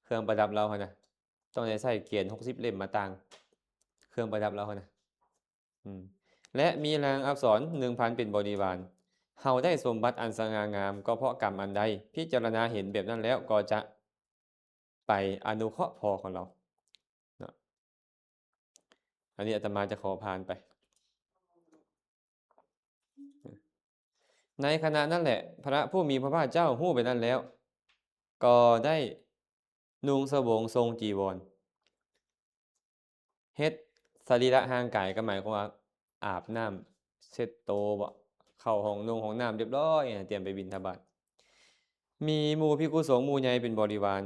เครื่องประดับเราหั่นน่ะต้องได้ใช้เกียน60เล่มมาตางเครื่องประดับเราหั่นน่ะและมีนางอัปสร 1,000 เป็นบริวารเฮาได้สมบัติอันสง่างามก็เพราะกรรมอันใดพิจารณาเห็นแบบนั้นแล้วก็จะไปอนุเคราะห์พอของเราเนาะอันนี้อาตมาจะขอผ่านไปในขณะนั้นแหละพระผู้มีพระภาคเจ้าฮู้ไปนั้นแล้วก็ได้นุ่งสบงทรงจีวรเฮ็ดสรีระห่างกายก็หมายความว่าอาบน้ำเช็ดโตวบ่เข้าห้องน้ำเรียบร้อยเตรียมไปบิณฑบาตมีหมู่ภิกษุสงฆ์หมู่ใหญ่เป็นบริวาร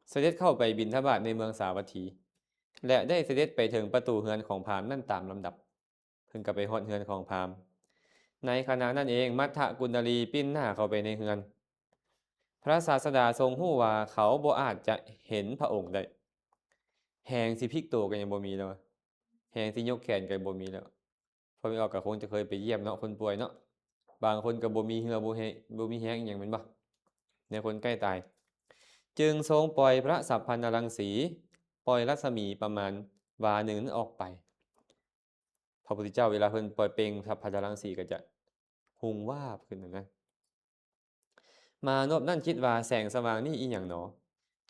เสด็จเข้าไปบิณฑบาตในเมืองสาวัตถีและได้เสด็จไปถึงประตูเรือนของพราหมณ์นั่นตามลำดับเพิ่นก็ไปฮอดเรือนของพราหมณ์ในขณะนั้นเองมัทธกุณฑลีปิ้นหน้าเข้าไปในเรือนพระศาสดาทรงฮู้ว่าเขาบ่อาจจะเห็นพระองค์ได้แหงสิพลิกตัวก็ยังบ่มีแล้วแหงสิยกแขนก็บ่มีแล้วเพราะไม่ออกก็คงจะเคยไปเยี่ยมเนาะคนป่วยเนาะบางคนก็บ่มีเหือบ่มีแรงอิหยังแม่นบ่ในคนใกล้ตายจึงทรงปล่อยพระสัพพันนรังสีปล่อยรัศมีประมาณวาหนึ่งนั้นออกไปพระพุทธเจ้าเวลาเพิ่นปล่อยเปล่งสัพพันนรังสีก็จะหุงวาบขึ้นนะมานพนั่นคิดว่าแสงสว่างนี่อีหยังหนอ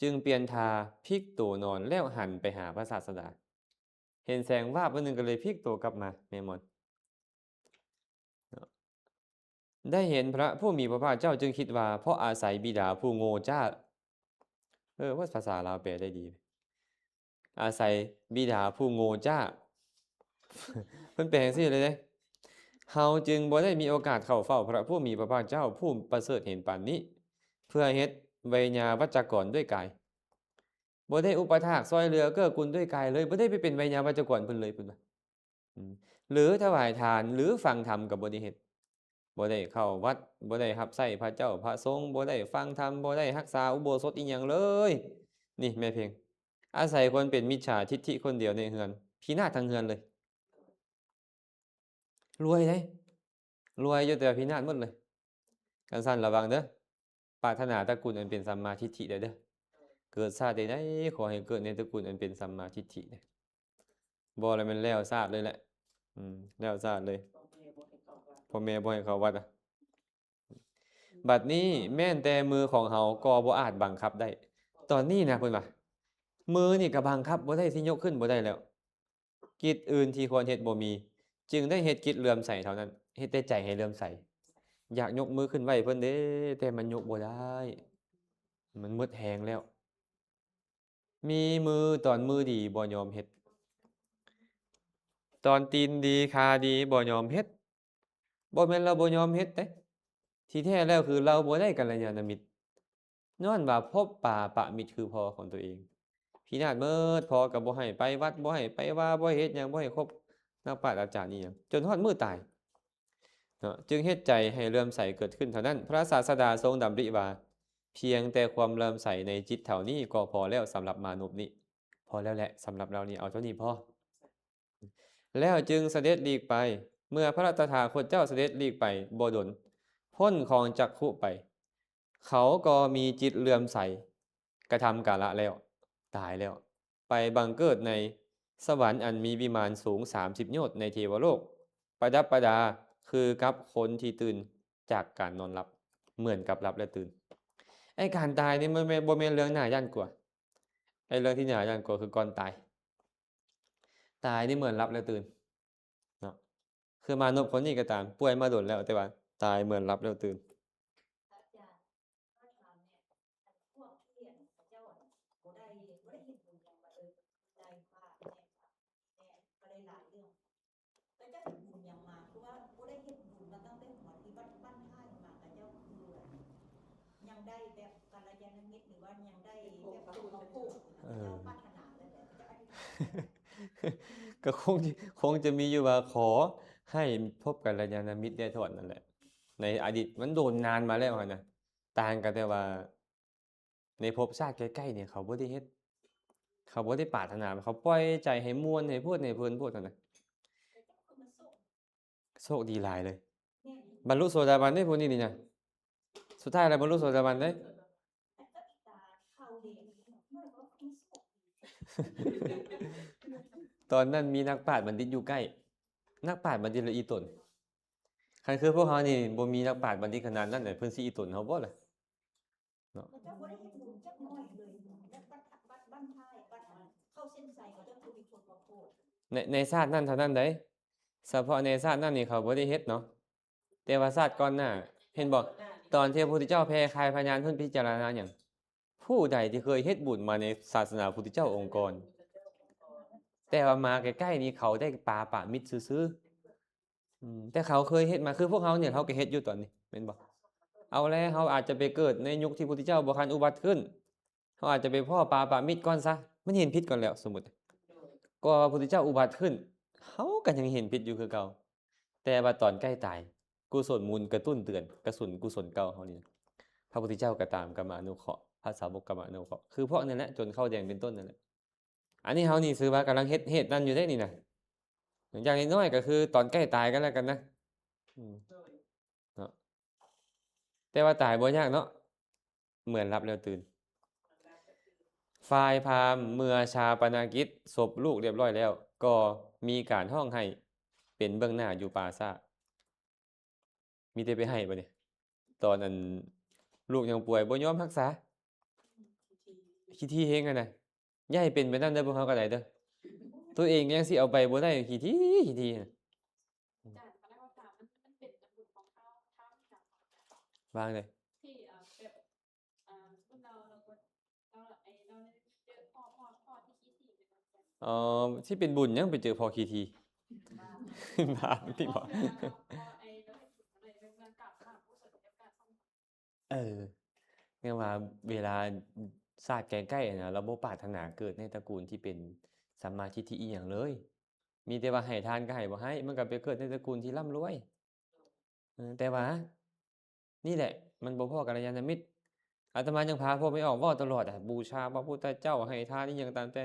จึงเปลี่ยนท่าพลิกตัวนอนแล้วหันไปหาพระศาสดาเห็นแสงวาบอันหนึ่งก็เลยพลิกตัวกลับมาแม่มอนได้เห็นพระผู้มีพระภาคเจ้าจึงคิดว่าเพราะอาศัยบิดาผู้โง่เจ้าว่าภาษาลาวแปลได้ดีอาศัยบิดาผู้โง่เจ้าเพิ่นแปลจังซี่เลยเด้เฮาจึงบ่ได้มีโอกาสเข้าเฝ้าพระผู้มีพระภาคเจ้าผู้ประเสริฐเห็นปานนี้เพื่อเฮ็ดไวยาวัจกรด้วยกายบ่ได้อุปถากซอยเหลือเกื้อกูลด้วยกายเลยบ่ได้ไปเป็นไวยาวัจกรเพิ่นเลยเพิ่นว่า หรือถวายทานหรือฟังธรรมก็บ่ได้เฮ็ดบ่ได้เข้าวัดบ่ได้รับใช้พระเจ้าพระสงฆ์บ่ได้ฟังธรรมบ่ได้รักษาอุโบสถอิหยังเลย นี่แม่เพลงอาศัยคนเป็นมิจฉาทิฐิคนเดียวในเฮือนพินาศทั้งเฮือนเลย รวยเด้รวยอยู่แต่พินาศหมดเลยกันซั่นระวังเด้อปรารถนาตระกูลอันเป็นสัมมาทิฏฐิได้เด้อเกิดชาติใดๆขอให้เกิดในตระกูลอันเป็นสัมมาทิฏฐิเด้อบ่แล้วมันแล้วชาติเลยแหละแล้วชาติเลยพ่อแม่บ่ให้เข้าวัดอะบัดนี้แม้นแต่มือของเฮาก็บ่อาจบังคับได้ ตอนนี้นะเพิ่นว่ามือนี่ก็บังคับบ่ได้สิยกขึ้นบ่ได้แล้ว กิจอื่นที่ควรเฮ็ดบ่มี จึงได้เฮ็ดกิจเลื่อมใสเท่านั้นเฮ็ดแต่ใจให้เลื่อมใส อยากยกมือขึ้นไหว้เพิ่นเด้แต่มันยกบ่ได้ มันหมดแรงแล้ว มีมือตอนมือดีบ่ยอมเฮ็ด ตอนตีนดีขาดีบ่ยอมเฮ็ด บ่แม่นเราบ่ยอมเฮ็ดเด้ที่แท้แล้วคือเราบ่ได้กัลยาณมิตรย้อนว่าพบปะปะมิตรคือพ่อของตัวเอง พินาศเบิดพ่อก็บ่ให้ไปวัดบ่ให้ไปว่าบ่ให้เฮ็ดหยังบ่ให้คบนักปราชญ์อาจารย์อิหยังจนฮอดมื้อตายเนาะจึงเฮ็ดใจให้เลื่อมใสเกิดขึ้นเท่านั้น พระศาสดาทรงดำริว่า เพียงแต่ความเลื่อมใสในจิตเท่านี้ก็พอแล้วสำหรับมนุษย์นี้ พอแล้วแหละสำหรับเรานี่เอาเท่านี้พอ แล้วจึงเสด็จหลีกไป เมื่อพระตถาคตเจ้าเสด็จหลีกไปบ่ดลพ้นของจักขุไป เขาก็มีจิตเลื่อมใส กระทำกาละแล้ว ตายแล้ว ไปบังเกิดในสวรรค์อันมีวิมานสูง30โยชน์ในเทวโลก ประดับประดาคือกับคนที่ตื่นจากการนอนหลับ เหมือนกับหลับและตื่น ไอ้การตายนี่มันบ่แม่นเรื่องน่าย้านกว่า ไอ้เรื่องที่น่าย้านกว่าคือก่อนตาย ตายนี่เหมือนหลับและตื่นเนาะคือมนุษย์คนนี้ก็ตามป่วยมาโดนแล้วแต่ว่าตายเหมือนหลับแล้วตื่น อาจารย์ก็ถามเนี่ยอันพวกที่เรียนพระเจ้าอะบ่ได้เห็นบุญอย่างว่าได้พระเนี่ยก็ได้หลายเรื่องแต่เจ้าเห็นบุญอย่างมาคือว่าบ่ได้เห็นบุญมาตั้งแต่หัวที่บ้านท้ายมากับเจ้าคือยังได้แบบกัลยาณมิตรหรือว่ายังได้แบบถูกเขาผูกเจ้าปรารถนาแล้วแต่เจ้าอธิษฐาน ก็คงจะมีอยู่ว่าขอให้พบกัลยาณมิตรได้เท่านั้นแหละ ในอดีตมันโดนนานมาแล้วหั้นนะต่างกันแต่ว่า ในภพชาติใกล้ๆเนี่ยเขาบ่ได้เฮ็ด เขาบ่ได้ปรารถนาเขาปล่อยใจให้ม่วนให้พูดให้เพลินพูดเท่านั้น แต่เจ้าคือมันส่ง โชคดีหลายเลย เนี่ย บรรลุโสดาบันได้ผู้นี้นี่นะสุดท้ายแล้วบรรลุโสดาบันได้ แต่ก็อีตาเข้าเรียนไม่ว่าคือส่ง ตอนนั้นมีนักปราชญ์บัณฑิตอยู่ใกล้ นักปราชญ์บัณฑิตละอีตนคันคือพวกเขานี่บ่มีนักปราชญ์บัณฑิตขนาดนั้นน่ะเพิ่นสิอีตนเฮาบ่ล่ะ เจ้าบ่ได้เห็นบุญจักน้อยเลยแล้วบ้านท้ายบ้านเข้าเส้นชัยเขาจะคือมีคนมาโพด ในชาตินั้นเท่านั้นเด้เฉพาะในชาตินั้นนี่เขาบ่ได้เฮ็ดเนาะแต่ว่าชาติก่อนหน้าเห็นบ่ตอนที่พระพุทธเจ้าแผ่คายพยานเพิ่นพิจารณาหยังผู้ใดที่เคยเฮ็ดบุญมาในศาสนาพุทธเจ้าองค์กร แต่ว่ามาใกล้ๆนี่เขาได้ปาปะมิตรซื่อๆแต่เขาเคยเฮ็ดมาคือพวกเขาเนี่ยเขาก็เฮ็ดอยู่ตอนนี้แม่นบ่เอาแล้วเขาอาจจะไปเกิดในยุคที่พระพุทธเจ้าบ่ทันอุบัติขึ้นเขาอาจจะไปพ้อปาปะมิตรก่อนซะมันเห็นผิดก่อนแล้วสมมุติก็พระพุทธเจ้าอุบัติขึ้นเขาก็ยังเห็นผิดอยู่คือเก่าแต่ว่าตอนใกล้ตายกุศลมูลกระตุ้นเตือนกระสุนกุศลเก่าเขานี่พระพุทธเจ้าก็ตามก็มาอนุเคราะห์พระสาวกก็มาอนุเคราะห์คือเพราะนั่นแหละจนเข้าแดงเป็นต้นนั่นแหละ อันนี้เขานี่ซื้อว่ากำลังเฮ็ดนั่นอยู่ได้นี่นะอย่างน้อยๆก็คือตอนใกล้ตายกันแล้วกันนะเนาะแต่ว่าตายบ่ยากเนาะเหมือนรับแล้วตื่นฝ่ายพราหมณ์เมื่อชาปนกิจศพลูกเรียบร้อยแล้ว ก็มีการห้องให้เป็นเบื้องหน้าอยู่ปราสาทมีแต่ไปให้บ่เนี่ยตอนนั้นลูกยังป่วยบ่ยอมรักษาขี้ที่เฮงกันน่ะอย่าให้เป็นไปนำเด้อพวกเขาก็ได้เด้อตัวเองยังสิเอาไปบ่ได้ขี้ที่น่ะ อาจารย์คณะกรรมการมันเป็นบุญของเขาจาก วางเลย ที่แบบพวกเราเจอพ่อที่คิดดีเป็นแบบ ที่เป็นบุญยังไปเจอพอคีที บาปที่บอก เนี่ยว่าเวลาศาสตร์ใกล้ๆนะเราบ่ปรารถนาเกิดในตระกูลที่เป็นสัมมาทิฏฐิอีหยังเลย มีแต่ว่าให้ทานก็ให้บ่ให้มันก็ไปเกิดในตระกูลที่ร่ำรวยแต่ว่านี่แหละมันบ่พอกัลยาณมิตรอาตมายังพาพวกไม่ออกเว้าตลอดบูชาพระพุทธเจ้าให้ทานอิหยังตามแต่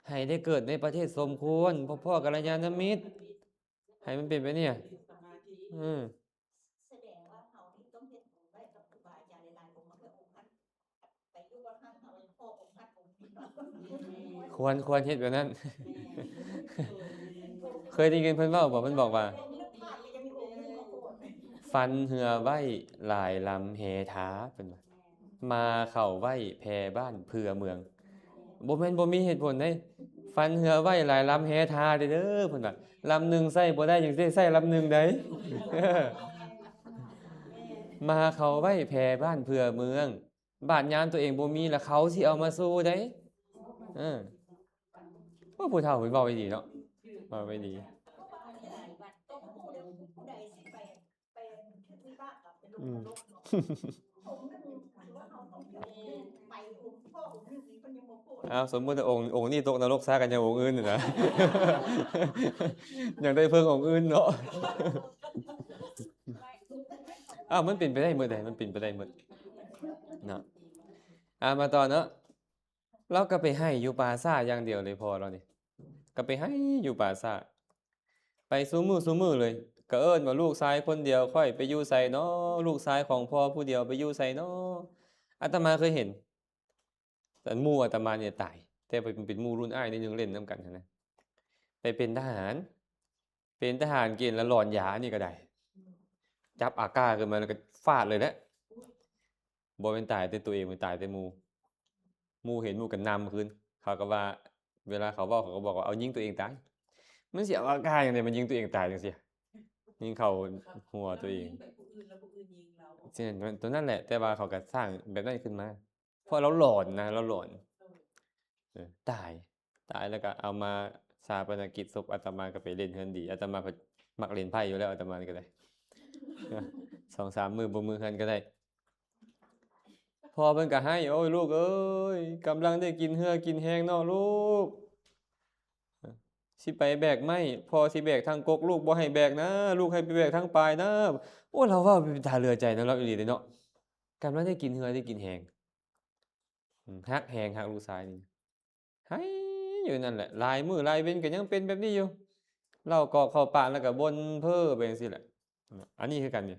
ให้ได้เกิดในประเทศสมควรพ่อกัลยาณมิตรให้มันเป็นไปเนี่ย สมาธิ แสดงว่าเขานี่ต้องเฮ็ดบุญไว้กับครูบาอาจารย์หลายๆองค์มาเพื่อองค์ท่านไปอยู่ว่าท่านเขาพ่อองค์ท่านองค์นี้เนาะ ควรเฮ็ดแบบนั้น เคยได้ยินเพิ่นเว้าบ่เพิ่นบอกว่า ฟันเหือไว้หลายลำแหทาเพิ่นว่ามาเข้าไว้แพ่บ้านเพื่อเมืองบ่แม่นบ่มีเหตุผลเด้ฟันเหือไว้หลายลำแหทาเด้อเพิ่นว่าลำหนึงใช้บ่ได้จังซี่ใช้ลำหนึงได้ มาเข้าไว้แพ่บ้านเพื่อเมืองบ้านยามตัวเองบ่มีแล้วเขาสิเอามาสู้ได้ว่าผู้เฒ่าเพิ่นเว้าไว้ดีเนาะเว้าไว้ดี ต้องพูดแล้วผู้ใดสิไปวิบากกับเป็นลูกนรกเนาะผมนึงว่าเขาต้องไปองค์พ่อองค์นึงนี่เพิ่นยังบ่พูด อ้าวสมมุติว่าองค์นี้ตกนรกซะกันจะองค์อื่นนี่นะ อยากได้เพิ่งองค์อื่นเนาะ อ้าวมันเป็นไปได้หมดเลยมันเป็นไปได้หมดเนาะมาต่อเนาะเราก็ไปให้อยู่ป่าซ่าอย่างเดียวเลยพอเรานี่ก็ไปให้อยู่ป่าซ่าไปซูมือเลยก็เอิ้นว่าลูกชายคนเดียวค่อยไปอยู่ไสเนาะลูกชายของพ่อผู้เดียวไปอยู่ไสเนาะอาตมาเคยเห็นแต่หมู่อาตมาเนี่ยตายแต่เป็นหมู่รุ่นอ้ายนิดนึงเล่นนํกันนะไปเป็นทหารเกณฑ์แล้วหลอนยานี่ก็ได้จับอากาขึ้นมาแล้วก็ฟาดเลยแหละบ่แม่นตายแต่ตัวเองมันตายแต่หมู่เห็นหมู่ก็นำคืนเขาก็ว่าเวลาเขาเว้าเขาก็บอกว่าเอายิงตัวเองตายมันสิเอาอากาจังได๋มันยิงตัวเองตายจังซี่ยิงเข้าหัวตัวเอง ไปผู้อื่นแล้วผู้อื่นยิงเรา ใช่ตัวนั่นแหละแต่ว่าเขาก็สร้างแบบนั้นขึ้นมาเพราะเราหลอนนะเราหลอนตายแล้วก็เอามาชาปนกิจศพอาตมาก็ไปเล่นเฮือนดีอาตมาก็มักเล่นไพ่อยู่แล้วอาตมาก็ได้ 2-3 มื้อบ่มื้อเฮือนก็ได้พ่อเพิ่นก็ให้โอ้ยลูกเอ้ยกำลังได้กินเหือกินแฮงเนาะลูกสิไปแบกไม้พ่อสิแบกทางกกลูกบ่ให้แบกนะลูกให้ไปแบกทางปลายนะโอ้เราว่าเป็นตาเรือใจนะเราอีหลีเด้เนาะกำลังได้กินเหือได้กินแฮงฮักแฮงฮักลูกชายนี่ให้อยู่นั่นแหละหลายมื้อหลายเว้นก็ยังเป็นแบบนี้อยู่เหล้ากอกเข้าปากแล้วก็บ่นเพ้อไปจังซี่แหละอันนี้คือกันนี่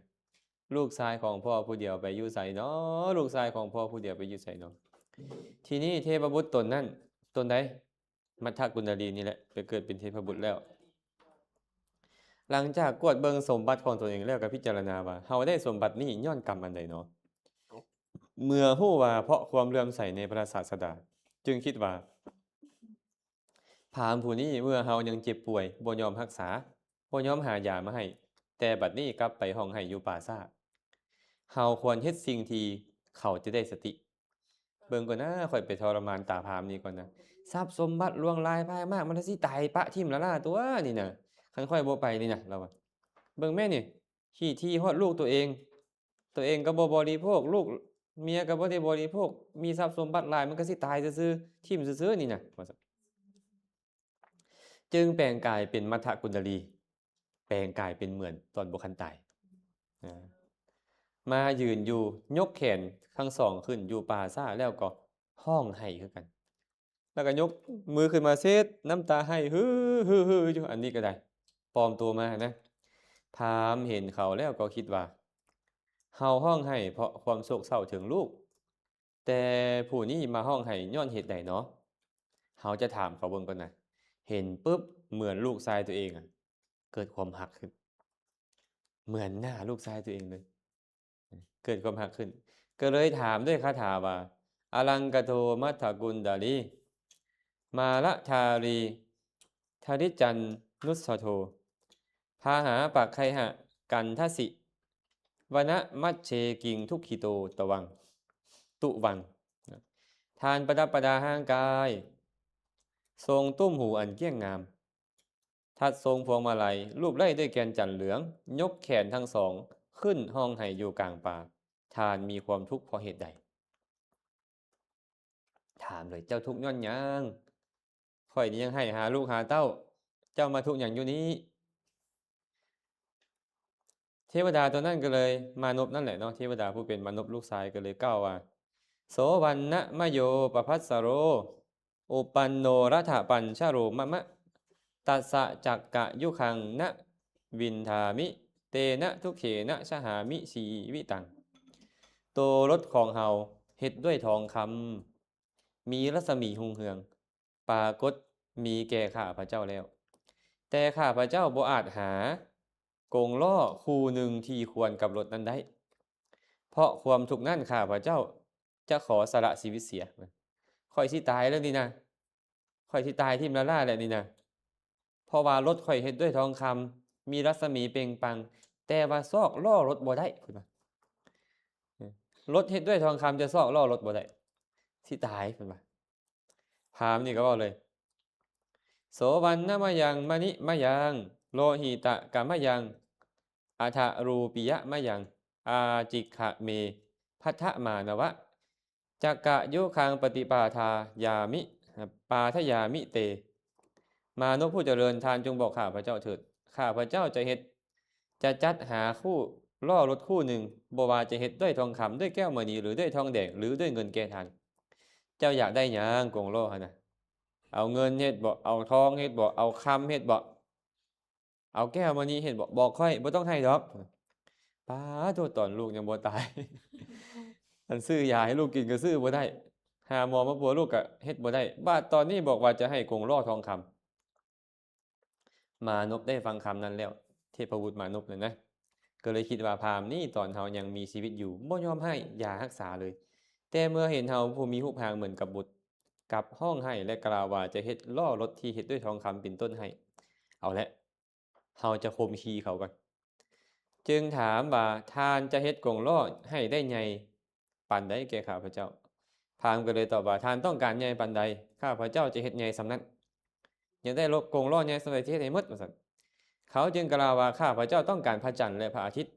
ลูกชายของพ่อผู้เดียวไปอยู่ไสน้อลูกชายของพ่อผู้เดียวไปอยู่ไสน้อทีนี้เทพบุตรตนนั้นตนใดมัทธกุณลีนี่แหละไปเกิดเป็นเทพบุตรแล้วหลังจากกวดเบิงสมบัติของตนเองแล้วก็พิจารณาว่าเฮาได้สมบัตินี้ย้อนกรรมอันใดเนาะเมื่อฮู้ว่าเพราะความเลื่อมใสในพระศาสดาจึงคิดว่าพราหมณ์ผู้นี้เมื่อเฮายังเจ็บป่วยบ่ยอมรักษาบ่ยอมหายามาให้แต่บัดนี้กลับไปห้องไห้อยู่ป่าซ่าเฮาควรเฮ็ดสิ่งที่เขาจะได้สติเบิ่งก่อนนะค่อยไปทรมานตาพราหมณ์นี้ก่อนนะทรัพย์สมบัติล่วงลายพายมากมันสิตายปะทิ่มละล่าตัวนี่น่ะคันค่อยบ่ไปนี่น่ะเราว่าเบิ่งแม่นี่ขี้ที่ฮอดลูกตัวเองก็บ่บริโภคลูกเมียก็บ่ได้บริโภคมีทรัพย์สมบัติหลายมันก็สิตายซื่อๆทิ่มซื่อๆนี่น่ะว่าซั่นจึงแปลงกายเป็นมัทธกุณลีแปลงกายเป็นเหมือนตอนบ่คันตายมายืนอยู่ยกแขนทั้งสองขึ้นอยู่ป่าซ่าแล้วก็ห้องไห้คือกันแล้วก็ยกมือขึ้นมาเช็ดน้ำตาให้ฮือๆๆอยู่อันนี้ก็ได้ปลอมตัวมานะพราหมณ์เห็นเขาแล้วก็คิดว่าเฮาห้องไห้เพราะความโศกเศร้าถึงลูกแต่ผู้นี้มาห้องไห้ย้อนเหตุใดเนาะเฮาจะถามเขาเบิ่งก่อนนะเห็นปุ๊บเหมือนลูกชายตัวเองเกิดความรักขึ้นเหมือนหน้าลูกชายตัวเองเลยเกิดความรักขึ้นก็เลยถามด้วยคาถาว่าอลังกโทมัทธกุณดาลีมาละทารีทาริจันนุสโทพาหาปักไคหะกันทสิวนะมัชเชกิงทุกขิโตตวังตุวังทานประดับประดาห้างกายทรงตุ้มหูอันเกี้ยงงามทัดทรงพวงมาลัยรูปไล่ด้วยแกนจันเหลืองยกแขนทั้งสองขึ้นห้องไห้อยู่กลางป่าทานมีความทุกข์เพราะเหตุใดถามเลยเจ้าทุกข์ย้อนหยังข่อยนี่ยังให้หาลูกหาเต้า เจ้ามาทุกข์อย่างอยู่นี้ เทวดาตัวนั้นก็เลยมานพนั่นแหละเนาะเทวดาผู้เป็นมานพลูกชายก็เลยกล่าวว่า โสวันนะมะโยปพัสสโรอุปันโนรัฐปัญชโรมะมะตัสสะจักกะยุคังนะวินทามิเตนะทุกเขนะชหามิสีวิตังโตรถของเฮาเฮ็ดด้วยทองคำมีรัศมีหุงเหือง ปรากฏมีแก่ข้าพระเจ้าแล้ว แต่ข้าพระเจ้าบ่อาจหากงล้อคู่หนึ่งที่ควรกับรถนั้นได้ เพราะความทุกข์นั้นข้าพระเจ้าจะขอสละชีวิตเสียข่อยสิตายแล้วนี่นะข่อยสิตายทิ่มละล่าแล้วนี่นะเพราะว่ารถข่อยเฮ็ดด้วยทองคำมีรัศมีเปล่งปลัง แต่ว่าซอกล้อรถบ่ได้พุ่นว่ารถเฮ็ดด้วยทองคำจะซอกล้อรถบ่ได้สิตายพุ่นว่าพราหมณ์นี่ก็เว้าเลย โสวันนะมะยังมะนิมะยังโลหิตะกะมะยังอาทะรูปิยะมะยังอาจิขะเมพัทธมานวะจักกะยุคังปฏิปาทายามิปาทยามิเต มานพผู้เจริญทานจงบอกข้าพระเจ้าเถิดข้าพระเจ้าจะจัดหาคู่ล่อรถคู่หนึ่งบ่ว่าจะเฮ็ดด้วยทองคำด้วยแก้วมณีหรือด้วยทองแดงหรือด้วยเงินแก่ทานเจ้าอยากได้หยังกงล้อหั่นน่ะเอาเงินเฮ็ดบ่เอาทองเฮ็ดบ่เอาคำเฮ็ดบ่เอาแก้วมณีเฮ็ดบ่บอกค่อยบ่ต้องให้ดอกป้าโทษตอนลูกยังบ่ตาย อันซื้อยาให้ลูกกินก็ซื้อบ่ได้หาหมอมาปัวลูกก็เฮ็ดบ่ได้บาดตอนนี้บอกว่าจะให้กงล้อทองคำมานพได้ฟังคำนั้นแล้วเทพบุตรมานพเลยนะก็เลยคิดว่าพราหมณ์นี่ตอนเฮายังมีชีวิตอยู่บ่ยอมให้ยารักษาเลย แต่เมื่อเห็นเฮาผู้มีรูปร่างเหมือนกับบุตรกับห้องให้และกล่าวว่าจะเฮ็ดล้อรถที่เฮ็ดด้วยทองคำเป็นต้นให้ เอาละเฮาจะข่มขีเขาก่อนจึงถามว่าทานจะเฮ็ดกงล้อให้ได้ใหญ่ปานใดแก่ข้าพเจ้าพราหมณ์ก็เลยตอบว่าทานต้องการใหญ่ปานใดข้าพเจ้าจะเฮ็ดใหญ่ส่ำนั้นอยากได้กงล้อใหญ่ส่ำใดที่เฮ็ดให้หมดว่าซั่นเขาจึงกล่าวว่าข้าพเจ้าต้องการพระจันทร์และพระอาทิตย์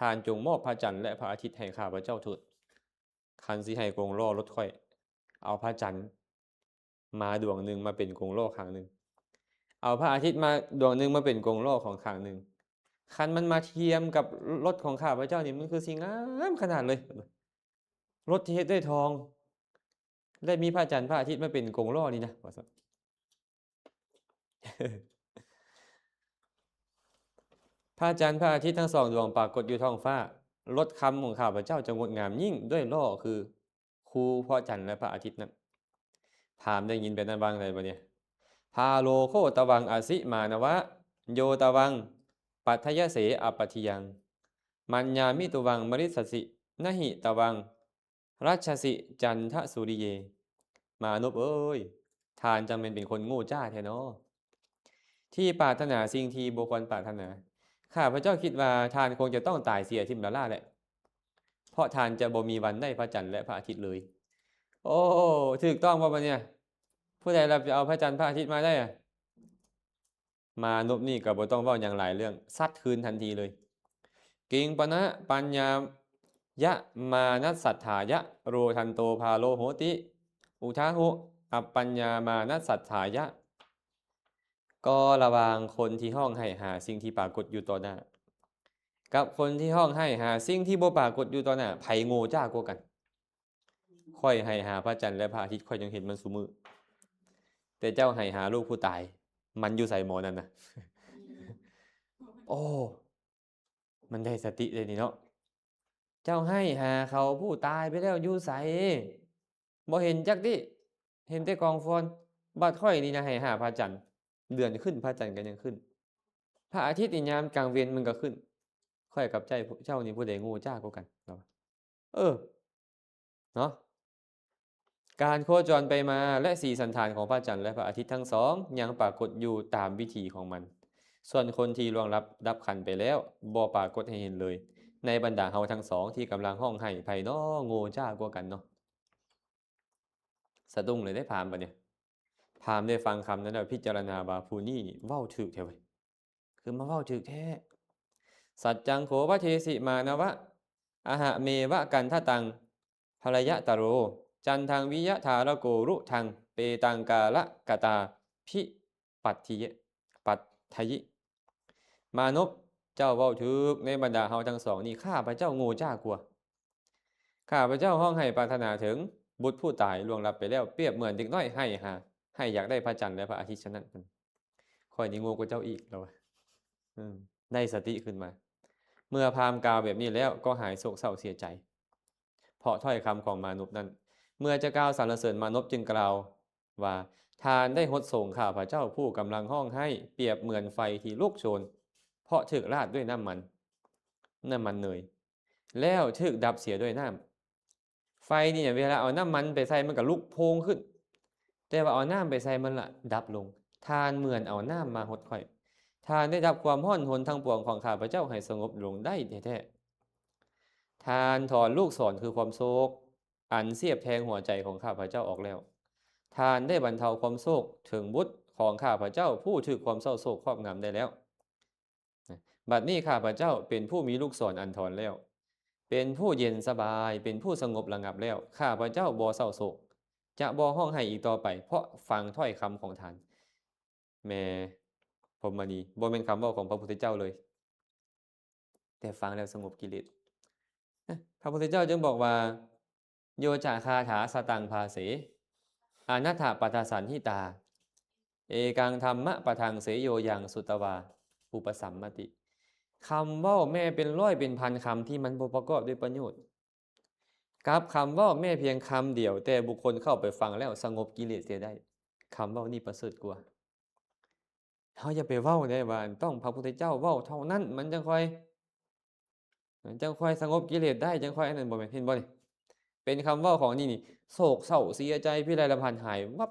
ทานจงมอบพระจันทร์และพระอาทิตย์ให้ข้าพเจ้าเถิดคันสิให้กงล้อรถค่อยเอาพระจันทร์มาดวงหนึ่งมาเป็นกงล้อข้างหนึ่งเอาพระอาทิตย์มาดวงหนึ่งมาเป็นกงล้อของข้างหนึ่งคันมันมาเทียมกับรถของข้าพเจ้านี่มันคือสิงามขนาดเลยรถที่เฮ็ดด้วยทองได้มีพระจันทร์พระอาทิตย์มาเป็นกงล้อนี่นะว่าซั่น พระจันทร์พระอาทิตย์ทั้งสองดวงปรากฏอยู่ท้องฟ้ารถคำของข้าพเจ้าจะงดงามยิ่งด้วยล้อคือคู่พระจันทร์และพระอาทิตย์นั้นพราหมณ์ได้ยินเป็นนั้นบ้างเลยบ่เนี่ยพาโลโคตวังอสิมานวะโยตวังปัทยเสอปัทิยังมัญญามิตุวังมริสสินหิตวังรัชสิจันทสุริเยมานพเอ้ยทานจำเป็นคนโง่จ้าแท้เนาะที่ปรารถนาสิ่งที่บุคคลปรารถนาข้าพระเจ้าคิดว่าทานคงจะต้องตายเสียทิ่มละล่าแหละเพราะทานจะบ่มีวันได้พระจันทร์และพระอาทิตย์เลย โอ้ถูกต้องป่ะบัดเนี่ยผู้ใดรับจะเอาพระจันทร์พระอาทิตย์มาได้อะมานพนี่ก็บ่ต้องเว้าหยังหลายเรื่องซัดคืนทันทีเลยกิงปนะปัญญายะมานัสสัทธายะโรทันโตพาโลโหติอุทาหุอัปปัญญามานัสสัทธายะก็ระวังคนที่ห้องให้หาสิ่งที่ปรากฏอยู่ต่อหน้ากับคนที่ห้องให้หาสิ่งที่บ่ปรากฏอยู่ต่อหน้าไผโง่จ้ากว่ากันค่อยให้หาพระจันทร์และพระอาทิตย์ค่อยยังเห็นมันซุมื้อแต่เจ้าให้หาลูกผู้ตายมันอยู่ไสหมอนั่นน่ะ โอ้มันได้สติเลยนี่เนาะเจ้าให้หาเขาผู้ตายไปแล้วอยู่ไสบ่เห็นจักติเห็นแต่กองฟอนบัดค่อยนี่นะให้หาพระจันทร์เดือนขึ้นพระจันทร์ก็ยังขึ้นพระอาทิตย์นี่ยามกลางเวียนมันก็ขึ้นค่อยกับเจ้านี่ผู้ใดโง่จ้ากว่ากันเนาะเนาะการโคจรไปมาและสีสันฐานของพระจันทร์และพระอาทิตย์ทั้งสองยังปรากฏอยู่ตามวิถีของมันส่วนคนที่ล่วงลับดับขันไปแล้วบ่ปรากฏให้เห็นเลยในบรรดาเฮาทั้งสองที่กำลังห้องไห้ไผน้อโง่จ้ากว่ากันเนาะสะดุ้งเลยได้พราหมณ์บัดเนี่ยพราหมณ์ได้ฟังคำนั้นแล้วพิจารณาว่าผู้นี้เว้าถูกแท้เว้ยคือมาเว้าถูกแท้สัจจังโขวเทสิมานวะอะหะเมวะกันทะตังภรยะตะโรจันทังวิยะทารโกรุทังเปตังกาละกตาพิปัตถิเยปั ทยิมานพเจ้าเว้าถูกในบรรดาเฮาทั้งสองนี่ข้าพระเจ้าโง่จ้ากว่าข้าพระเจ้าห้องให้ปรารถนาถึงบุตรผู้ตายล่วงลับไปแล้วเปรียบเหมือนเด็กน้อยให้อยากได้พระจันทร์และพระอาทิตย์ฉะนั้นค่อยนี่โง่กว่าเจ้าอีกแล้วได้สติขึ้นมา เมื่อพราหมณ์กล่าวแบบนี้แล้วก็หายโศกเศร้าเสียใจ เพราะถ้อยคำของมนุษย์นั้น เมื่อจะกล่าวสรรเสริญมนุษย์จึงกล่าวว่าทานได้หดส่งข้าพระเจ้าผู้กำลังห้องให้เปรียบเหมือนไฟที่ลุกโชน เพราะถึกราดด้วยน้ำมันเนยแล้วถึกดับเสียด้วยน้ำไฟนี่เวลาเอาน้ำมันไปใส่มันก็ลุกโพงขึ้น แต่ว่าเอาน้ำไปใส่มันละดับลง ทานเหมือนเอาน้ำมาหดค่อย ทานได้ดับความห้อนหนทั้งปวงของข้าพเจ้าให้สงบลงได้แท้ๆทานถอนลูกศรคือความโศกอันเสียบแทงหัวใจของข้าพเจ้าออกแล้ว ทานได้บรรเทาความโศกถึงบุตรของข้าพเจ้าผู้ถือความเศร้าโศกครอบงำได้แล้ว บัดนี้ข้าพเจ้าเป็นผู้มีลูกศรอันถอนแล้ว เป็นผู้เย็นสบายเป็นผู้สงบระงับแล้วข้าพเจ้าบ่เศร้าโศกจะบ่ห้องไห้อีกต่อไปเพราะฟังถ้อยคำของท่านแม่พรหมณีบ่เป็นคำเว้าของพระพุทธเจ้าเลย แต่ฟังแล้วสงบกิเลสพระพุทธเจ้าจึงบอกว่าโยจะคาถาสตังภาเสอนัตถปัฏฐสันหิตาเอกังธรรมะปะทังเสโยยังสุตวาอุปสัมมติคำเว้าแม่เป็นร้อยเป็นพันคำที่มันบ่ประกอบด้วยประโยชน์กับคำเว้าแม่เพียงคำเดียวแต่บุคคลเข้าไปฟังแล้วสงบกิเลสเสียได้คำเว้านี่ประเสริฐกว่าเขาอย่าไปเว้าได้ว่าต้องพระพุทธเจ้าเว้าเท่านั้นมันจังค่อยสงบกิเลสได้จังค่อยอันนั้นบ่แม่นเห็นบ่นี่เป็นคำเว้าของนี่โศกเศร้าเสียใจพิไรลำพันหายวับ